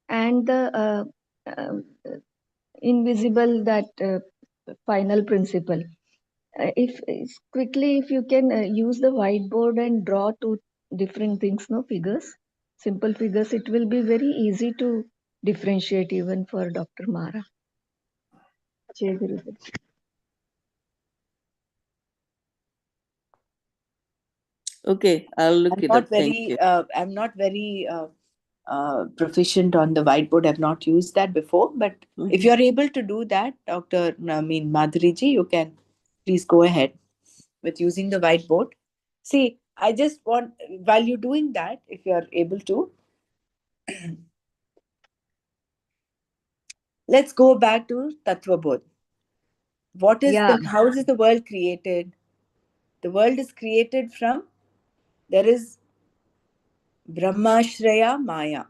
S4: and the uh, invisible, that final principle. If you can use the whiteboard and draw two different things, no figures, simple figures, it will be very easy to differentiate even for Dr. Mara. Jai Gurudev.
S2: Okay, I'll look
S1: I'm
S2: it
S1: not
S2: up. Thank
S1: very.
S2: you.
S1: I'm not very proficient on the whiteboard. I've not used that before. But if
S2: Mhm.
S1: you're able to do that, Doctor, I mean Madhuriji, you can please go ahead with using the whiteboard. See, I just want, while you're doing that, if you're able to, let's go back to Tattva Bodh. What is
S4: Yeah,
S1: the, how is the world created? The world is created from, there is Brahmashraya Maya.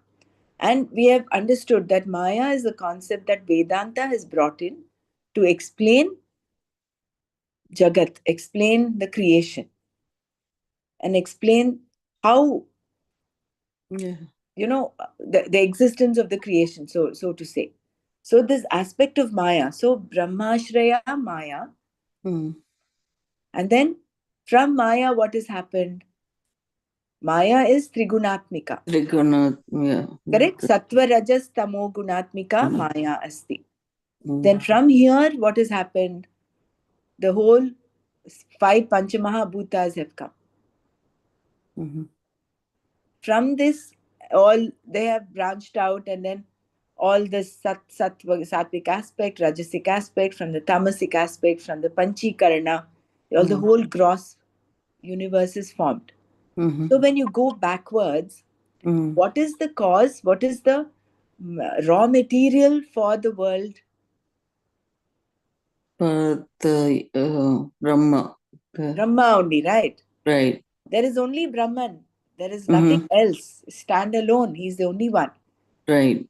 S1: And we have understood that Maya is the concept that Vedanta has brought in to explain Jagat, explain the creation, and explain how,
S2: Yeah.
S1: the existence of the creation, so to say. So this aspect of Maya, so Brahmashraya Maya,
S2: Mm.
S1: and then from Maya, what has happened? Maya is Trigunatmika.
S2: Trigona, yeah.
S1: Correct? Sattva Rajas Tamo Gunatmika Maya Asti.
S2: Mm.
S1: Then from here, what has happened? The whole five Panchamahabhutas have come.
S2: Mhm.
S1: From this, all they have branched out, and then all the sattvic aspect, rajasic aspect, from the tamasic aspect, from the panchikarana, all the
S2: Mm.
S1: whole gross universe is formed.
S2: Mhm.
S1: So when you go backwards,
S2: Mm.
S1: what is the cause? What is the raw material for the world?
S2: The Brahma.
S1: Brahma only, right?
S2: Right.
S1: There is only Brahman. There is nothing
S2: Mm-hmm.
S1: else. Standalone. He's the only one.
S2: Right.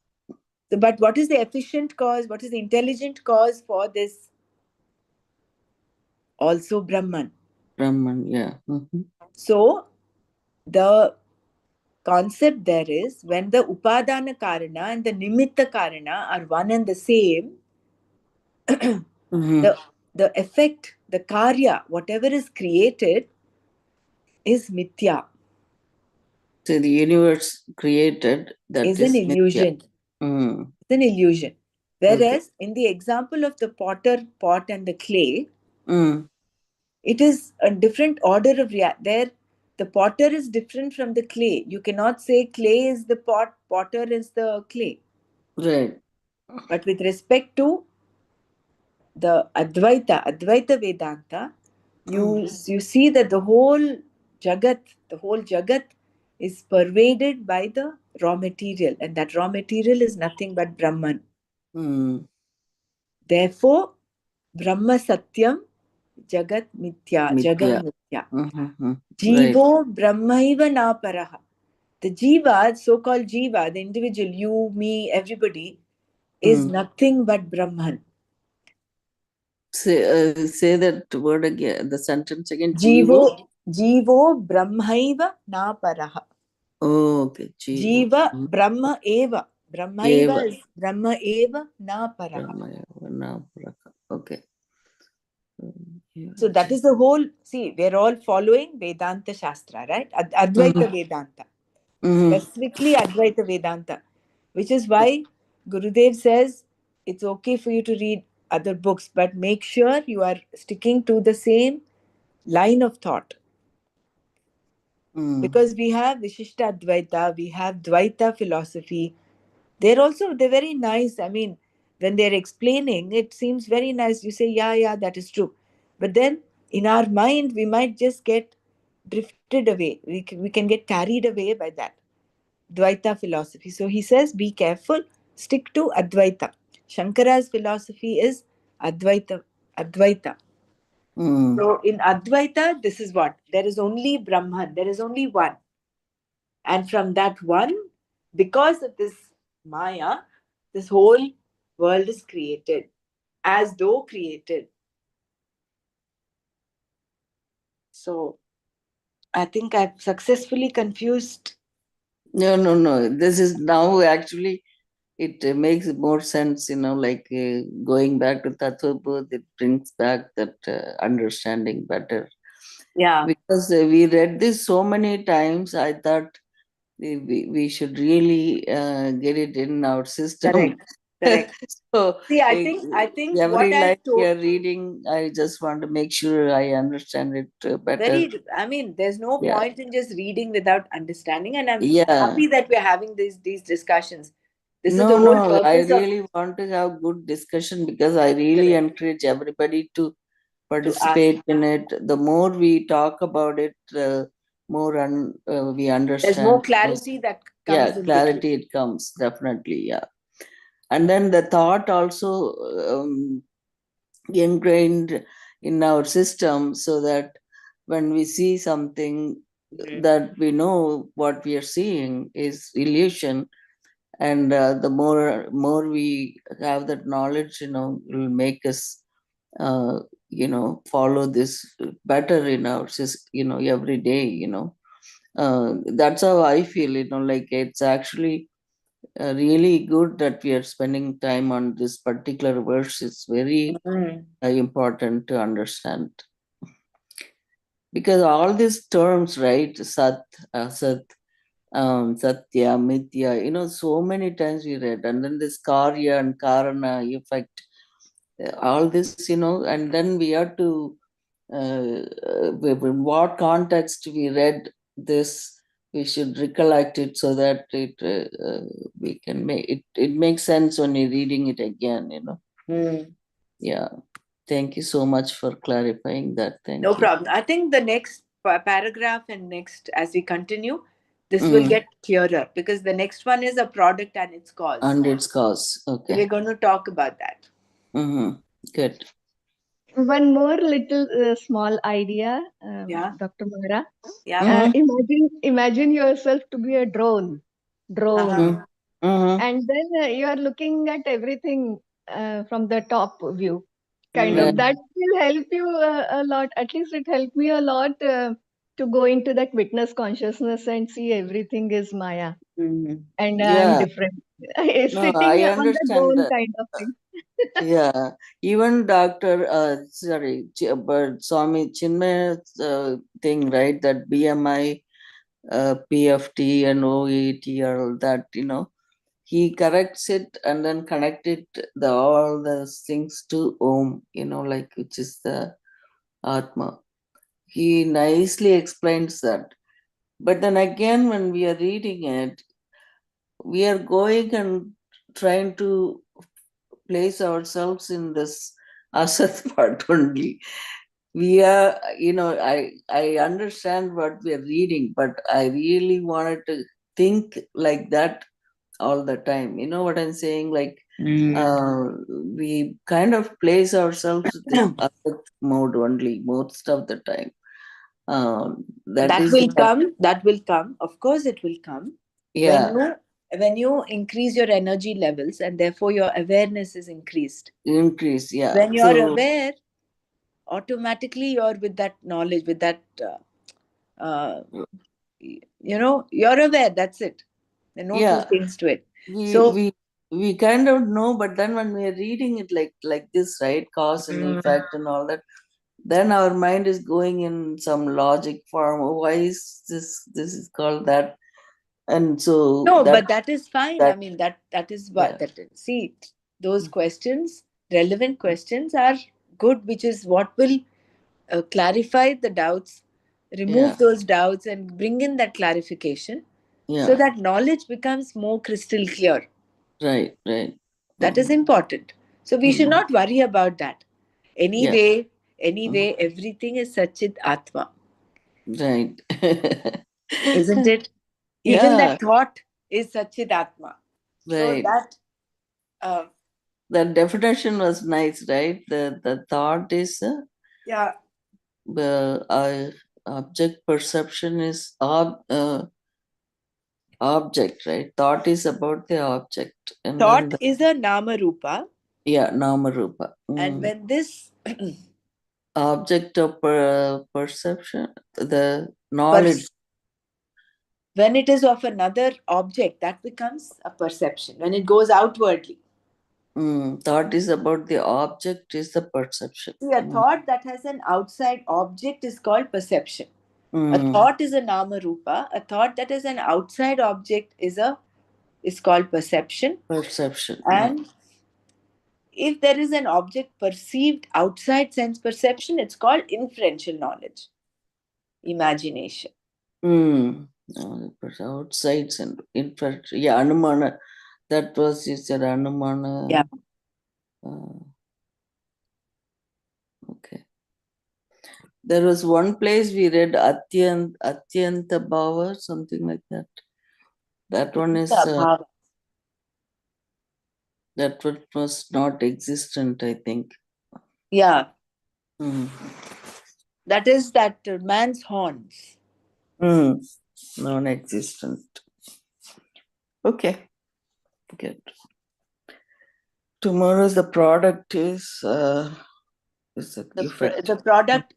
S1: So, but what is the efficient cause? What is the intelligent cause for this also Brahman.
S2: Brahman, yeah. Mm-hmm.
S1: So the concept there is when the Upadana Karana and the Nimitta Karana are one and the same,
S2: Mm-hmm.
S1: the effect, the karya, whatever is created is mithya,
S2: So the universe created, that
S1: is an
S2: is mithya.
S1: illusion.
S2: Mm.
S1: It's an illusion.
S2: Okay.
S1: Whereas in the example of the potter, pot, and the clay,
S2: Mm.
S1: it is a different order of there. The potter is different from the clay. You cannot say clay is the pot, potter is the clay.
S2: Right.
S1: But with respect to the Advaita Vedanta, you see that the whole Jagat is pervaded by the raw material, and that raw material is nothing but Brahman.
S2: Mm.
S1: Therefore, Brahma Satyam, Jagat Mithya,
S2: Mithya.
S1: Jagan Mithya.
S2: Mm-hmm. Right.
S1: Jivo Brahmaiva na paraha. The Jiva, so-called Jiva, the individual, you, me, everybody, is
S2: Mm.
S1: nothing but Brahman.
S2: Say that word again, the sentence again. Jivo.
S1: Jivo Brahmaiva na paraha.
S2: Oh, okay. Jivo.
S1: Jiva Brahma eva.
S2: Eva.
S1: Brahmaiva is Brahma eva na paraha.
S2: Brahmaya. Vanapraka. Okay.
S1: So that is the whole, see, we're all following Vedanta Shastra, right? Advaita Vedanta.
S2: Mm-hmm.
S1: Specifically Advaita Vedanta. Which is why Gurudev says it's okay for you to read other books, but make sure you are sticking to the same line of thought.
S2: Mm.
S1: Because we have Vishishta Advaita, we have Dvaita philosophy. They're very nice. I mean, when they're explaining, it seems very nice. You say, yeah, that is true. But then in our mind, we might just get drifted away. We can get carried away by that Dvaita philosophy. So he says, be careful, stick to Advaita. Shankara's philosophy is Advaita. Advaita.
S2: Mm.
S1: So in Advaita, this is what? There is only Brahman. There is only one. And from that one, because of this Maya, this whole world is created, as though created. So I think I've successfully confused.
S2: No. This is now actually, it makes more sense, like going back to Tattva Bodh, it brings back that understanding better.
S1: Yeah,
S2: Because we read this so many times, I thought we should really get it in our system.
S1: correct, correct.
S2: So
S1: See, I think what
S2: every line
S1: I've
S2: we
S1: told,
S2: are reading, I just want to make sure I understand it better.
S1: I mean, there's no
S2: Yeah.
S1: point in just reading without understanding, and I'm
S2: Yeah.
S1: happy that we're having these discussions. This is the whole
S2: No, I
S1: purpose of
S2: really want to have good discussion because I really
S1: correct,
S2: encourage everybody to
S1: to ask.
S2: participate in it. The more we talk about it, the more we
S1: There's more
S2: understand.
S1: clarity that
S2: Yeah,
S1: comes in between.
S2: clarity it comes definitely. Yeah, and then the thought also ingrained in our system, so that when we see something,
S1: Mhm.
S2: that we know what we are seeing is illusion, and the more we have that knowledge, it will make us follow this better in our every day. That's how I feel. Like it's actually really good that we are spending time on this particular verse. It's very
S1: Mhm.
S2: important to understand, because all these terms, right? Sat, asat, satya, mithya, so many times we read, and then this karya and karana effect, all this, and then we have to in what context we read this, we should recollect it so that we can make it, it makes sense when you're reading it again.
S1: Mm.
S2: Yeah, thank you so much for clarifying that.
S1: No
S2: Thank you.
S1: problem. I think the next paragraph and next, as we continue, this will
S2: Mm.
S1: get clearer because the next one is a product and its cause.
S2: And its cause.
S1: So
S2: Okay.
S1: we're going to talk about that.
S2: Mm-hmm. Good.
S4: One more little small idea,
S1: Yeah.
S4: Dr. Mahara.
S1: Yeah.
S2: Mm-hmm.
S4: Imagine yourself to be a drone,
S1: Uh-huh.
S2: Mm-hmm.
S4: and then you are looking at everything from the top view. kind
S2: Right.
S4: of. That will help you a lot. At least it helped me a lot to go into that witness consciousness and see everything is Maya
S1: Mhm.
S4: and I'm
S2: Yeah.
S4: different.
S2: No,
S4: Sitting
S2: I
S4: on the
S2: understand
S4: dome
S2: that.
S4: kind of thing.
S2: Yeah. Even Dr. Sorry, but Swami Chinmay's thing, right? That BMI, PFT, and OETR, that, he corrects it and then connect it, all the things to Om, like, which is the Atma. He nicely explains that. But then again, when we are reading it, we are going and trying to place ourselves in this Asat part only. We are, I understand what we are reading, but I really wanted to think like that all the time. You know what I'm saying? Like,
S1: Mm.
S2: we kind of place ourselves in this Asat mode only most of the time. That
S1: That
S2: is
S1: will
S2: what,
S1: come. That will come. Of course, it will come when
S2: yeah,
S1: you increase your energy levels, and therefore your awareness is increased.
S2: increase, yeah.
S1: When you're
S2: So,
S1: aware, automatically you're with that knowledge, with that. Uh, you're aware. That's it. There are no two
S2: yeah,
S1: things to it.
S2: we
S1: So,
S2: we we kind of know, but then when we are reading it like this, right, cause and
S1: mm,
S2: effect and all that, then our mind is going in some logic form. Oh, why is this is called that? And so
S1: no,
S2: that
S1: but that is fine. I
S2: that
S1: mean, that is what
S2: yeah.
S1: that is. See, those questions, relevant questions, are good, which is what will clarify the doubts,
S2: Yeah,
S1: remove those doubts, and bring in that clarification, so
S2: yeah,
S1: that knowledge becomes more crystal clear.
S2: right, right.
S1: That is
S2: Mm,
S1: important. So we should
S2: mm,
S1: not worry about that.
S2: yeah, mm,
S1: Anyway, everything is Satchit Atma,
S2: right.
S1: isn't it? Even
S2: Yeah,
S1: that thought is Satchit Atma. So
S2: right.
S1: that, uh,
S2: The definition was nice, right? The thought is
S1: yeah,
S2: object, perception is object, right? Thought is about the object, and then
S1: thought is a Nama Rupa.
S2: yeah, nama rupa.
S1: And when this
S2: Object of perception, the knowledge.
S1: pers- when it is of another object, that becomes a perception when it goes outwardly.
S2: Thought is about the object is the perception.
S1: See, a thought that has an outside object is called perception. A
S2: Mm,
S1: thought is a Nama Rupa. A thought that has an outside object is called perception.
S2: perception, yeah.
S1: And if there is an object perceived outside sense perception, it's called inferential knowledge, imagination.
S2: Outsides and in fact, yeah, Anumana. That was you said
S1: Yeah.
S2: Anumana. Uh, okay. There was one place we read Atyanta Bhava, something like that. That one is
S1: Abhava.
S2: that one was not existent, I think.
S1: Yeah.
S2: Mm.
S1: That is that man's horns.
S2: Mm. Non-existent. Okay. Good. Tomorrow's the product is an effect.
S1: The product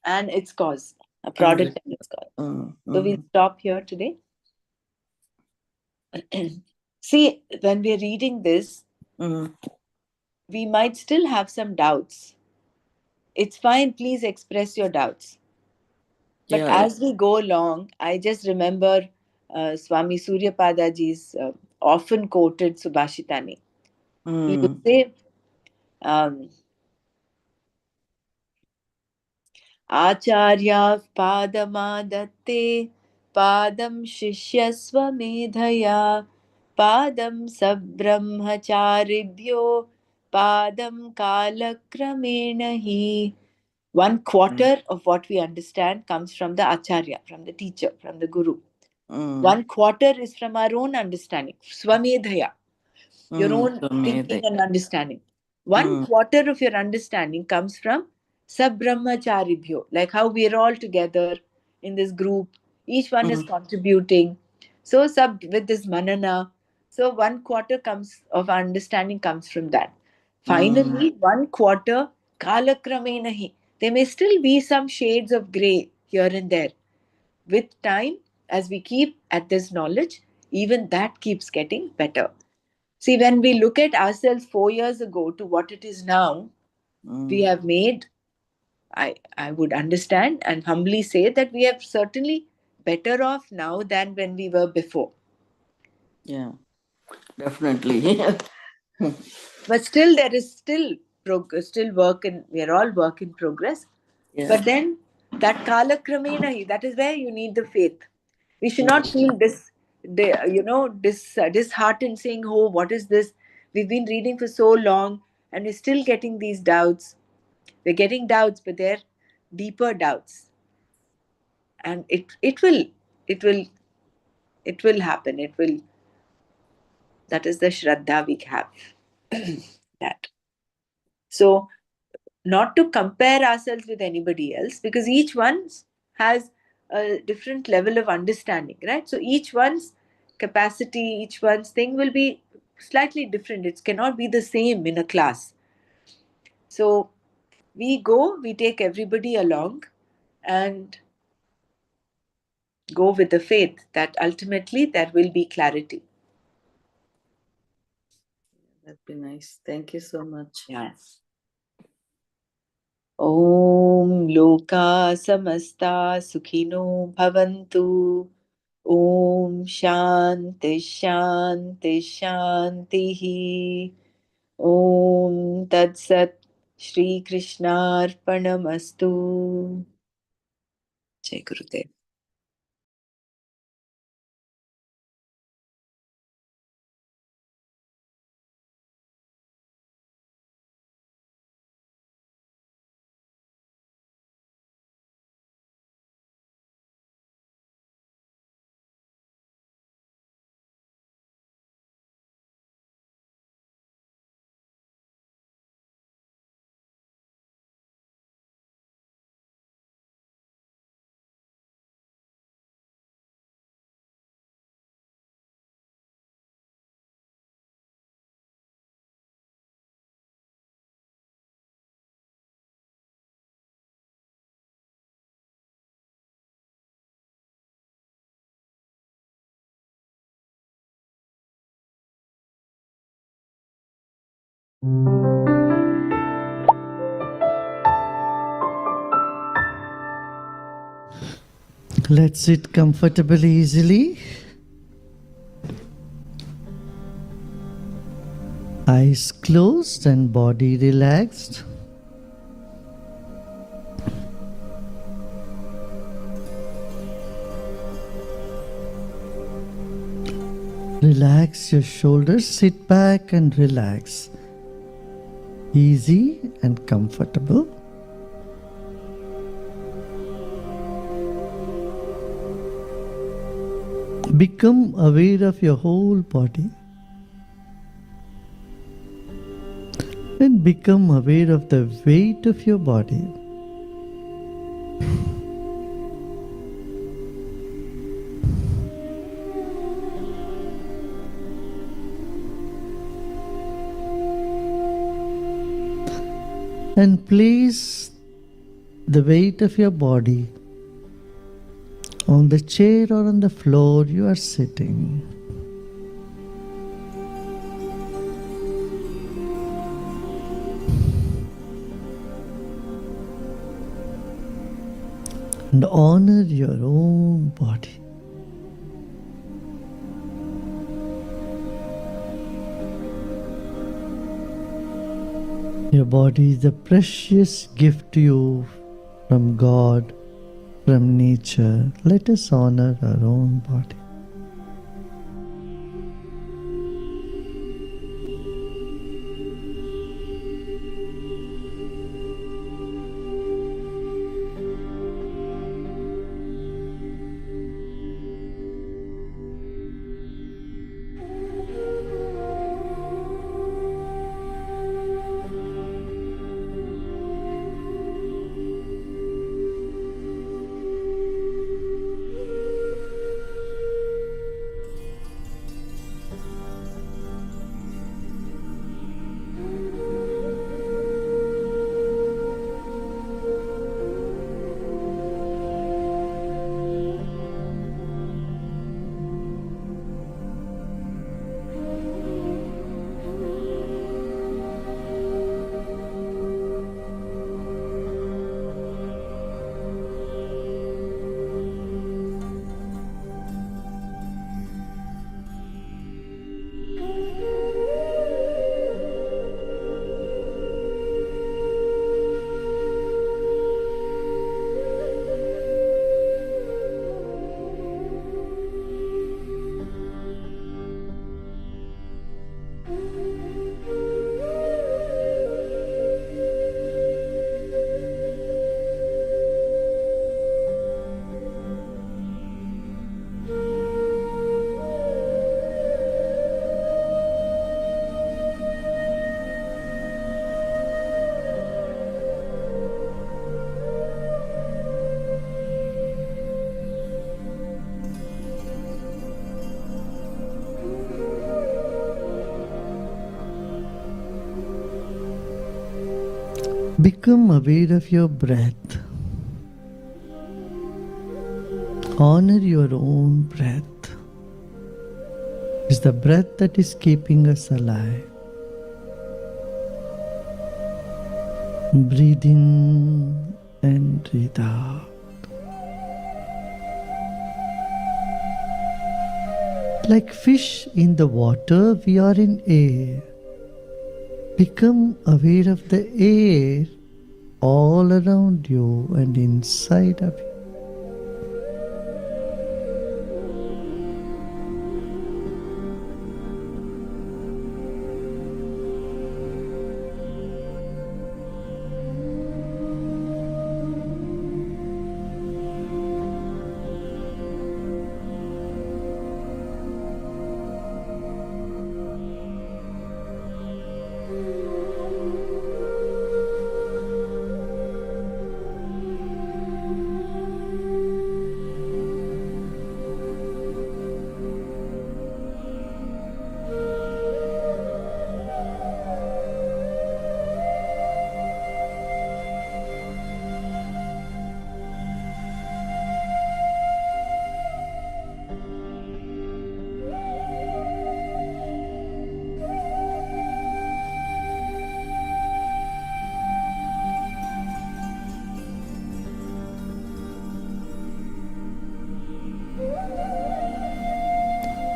S1: and its cause. A
S2: And
S1: product and its cause. So we'll
S2: mm,
S1: stop here today. See, when we're reading this,
S2: mm,
S1: we might still have some doubts. It's fine, please express your doubts. But
S2: yeah,
S1: as we go along, I just remember Swami Suryapadaji's often quoted Subhashitani. He would
S2: mm,
S1: say, um, Acharya padamadatte padam shishyasvamedhaya padam sabrahmacharibhyo padam kalakramena hi. 1/4 of what we understand comes from the Acharya, from the teacher, from the Guru.
S2: mm,
S1: 1/4 is from our own understanding, Swamedhaya, your own
S2: so may
S1: thinking
S2: they.
S1: and understanding. One
S2: Mm,
S1: quarter of your understanding comes from Sabrahmacharibhyo, like how we're all together in this group, each one is
S2: mm,
S1: contributing. So, with this Manana, so 1/4 comes of our understanding comes from that. Finally, one quarter, kalakramena hi. There may still be some shades of grey here and there. With time, as we keep at this knowledge, even that keeps getting better. See, when we look at ourselves 4 years ago to what it is now, we have made, I would understand and humbly say that we are certainly better off now than when we were before.
S2: Yeah, definitely.
S1: But still, there is still work, and we are all work in progress.
S2: Yeah.
S1: But then that kala kramena, that is where you need the faith. We should not feel disheartened, saying, "Oh, what is this? We've been reading for so long, and we're still getting these doubts." We're getting doubts, but they're deeper doubts, and it will it will happen. It will. That is the shraddha we have. That. So, not to compare ourselves with anybody else, because each one has a different level of understanding, right? So each one's capacity, each one's thing will be slightly different. It cannot be the same in a class. So we take everybody along and go with the faith that ultimately there will be clarity.
S2: That'd be nice. Thank you so much.
S1: Yes. Om Loka Samasta Sukhino Bhavantu. Om Shanti Shanti Shanti. Om Tat Sat. Shri Krishnarpanamastu. Jai Gurudev.
S5: Let's sit comfortably, easily. Eyes closed and body relaxed. Relax your shoulders, sit back and relax. Easy and comfortable. Become aware of your whole body. And become aware of the weight of your body. And place the weight of your body on the chair or on the floor you are sitting. And honor your own body. Your body is a precious gift to you from God, from nature. Let us honor our own body. Become aware of your breath. Honor your own breath. It's the breath that is keeping us alive. Breathe in and breathe out. Like fish in the water, we are in air. Become aware of the air all around you and inside of you.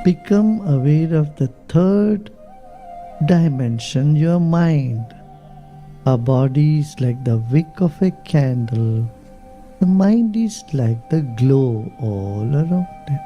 S5: Become aware of the third dimension, your mind. Our body is like the wick of a candle. The mind is like the glow all around it.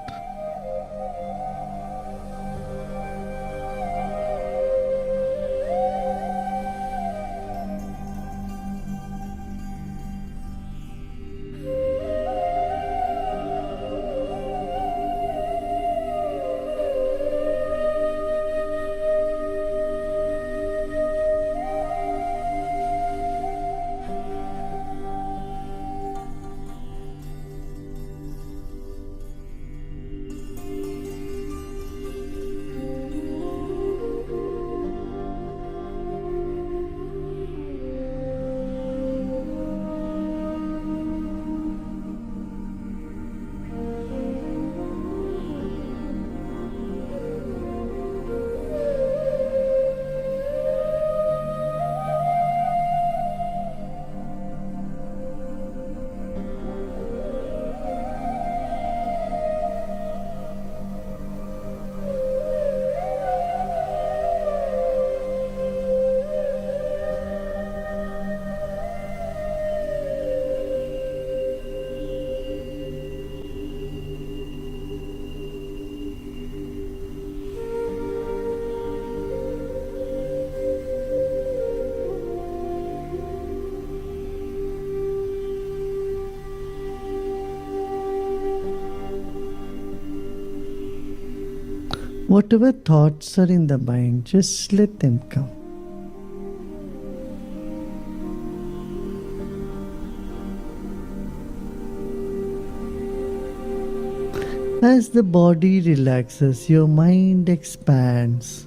S5: Whatever thoughts are in the mind, just let them come. As the body relaxes, your mind expands.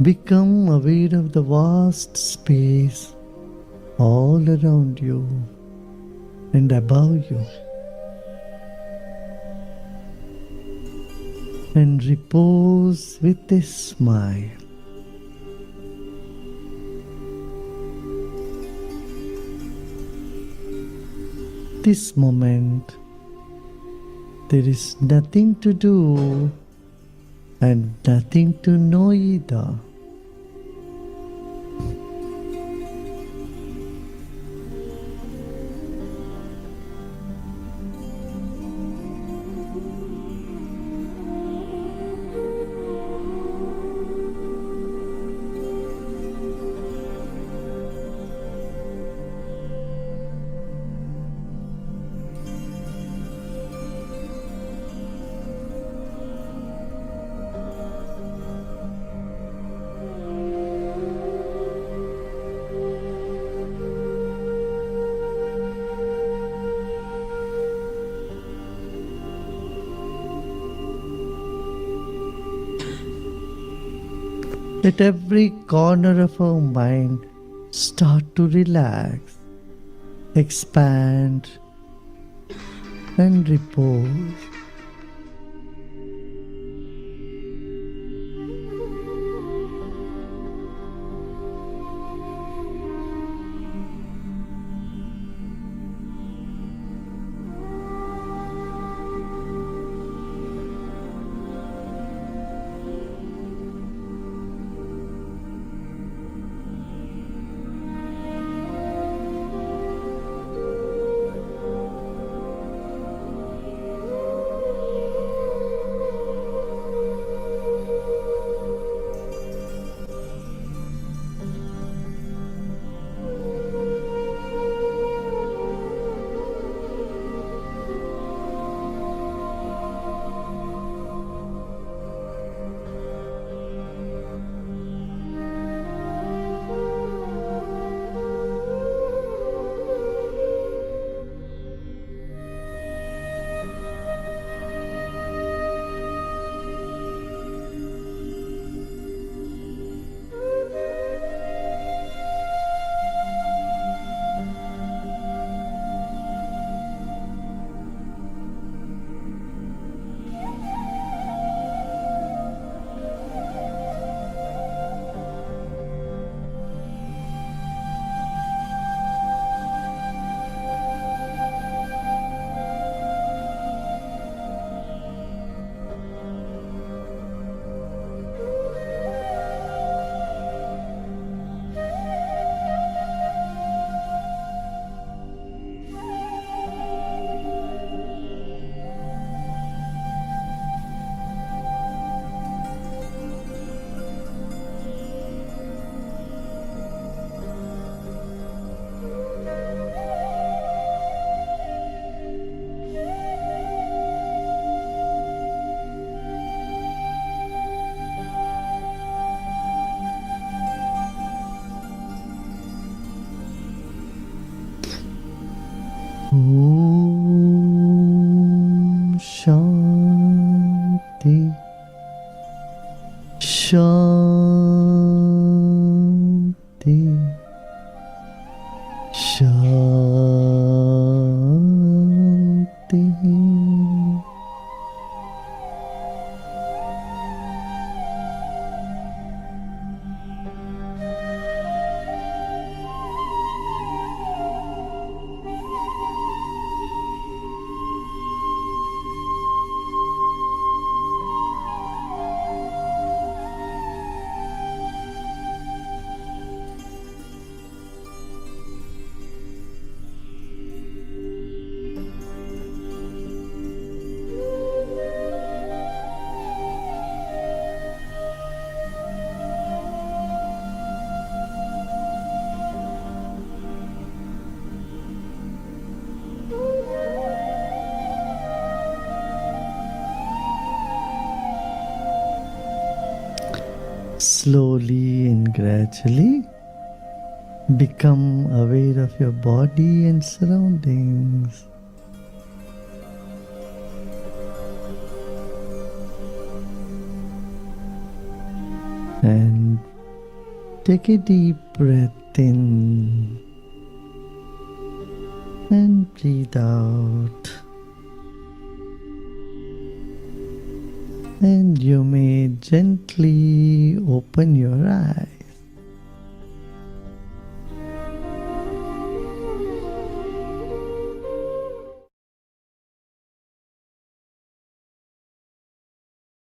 S5: Become aware of the vast space all around you and above you, and repose with a smile. This moment, there is nothing to do and nothing to know either. Let every corner of our mind start to relax, expand, and repose. Om Shanti Shanti Shanti. Slowly and gradually become aware of your body and surroundings. And take a deep breath in and breathe out.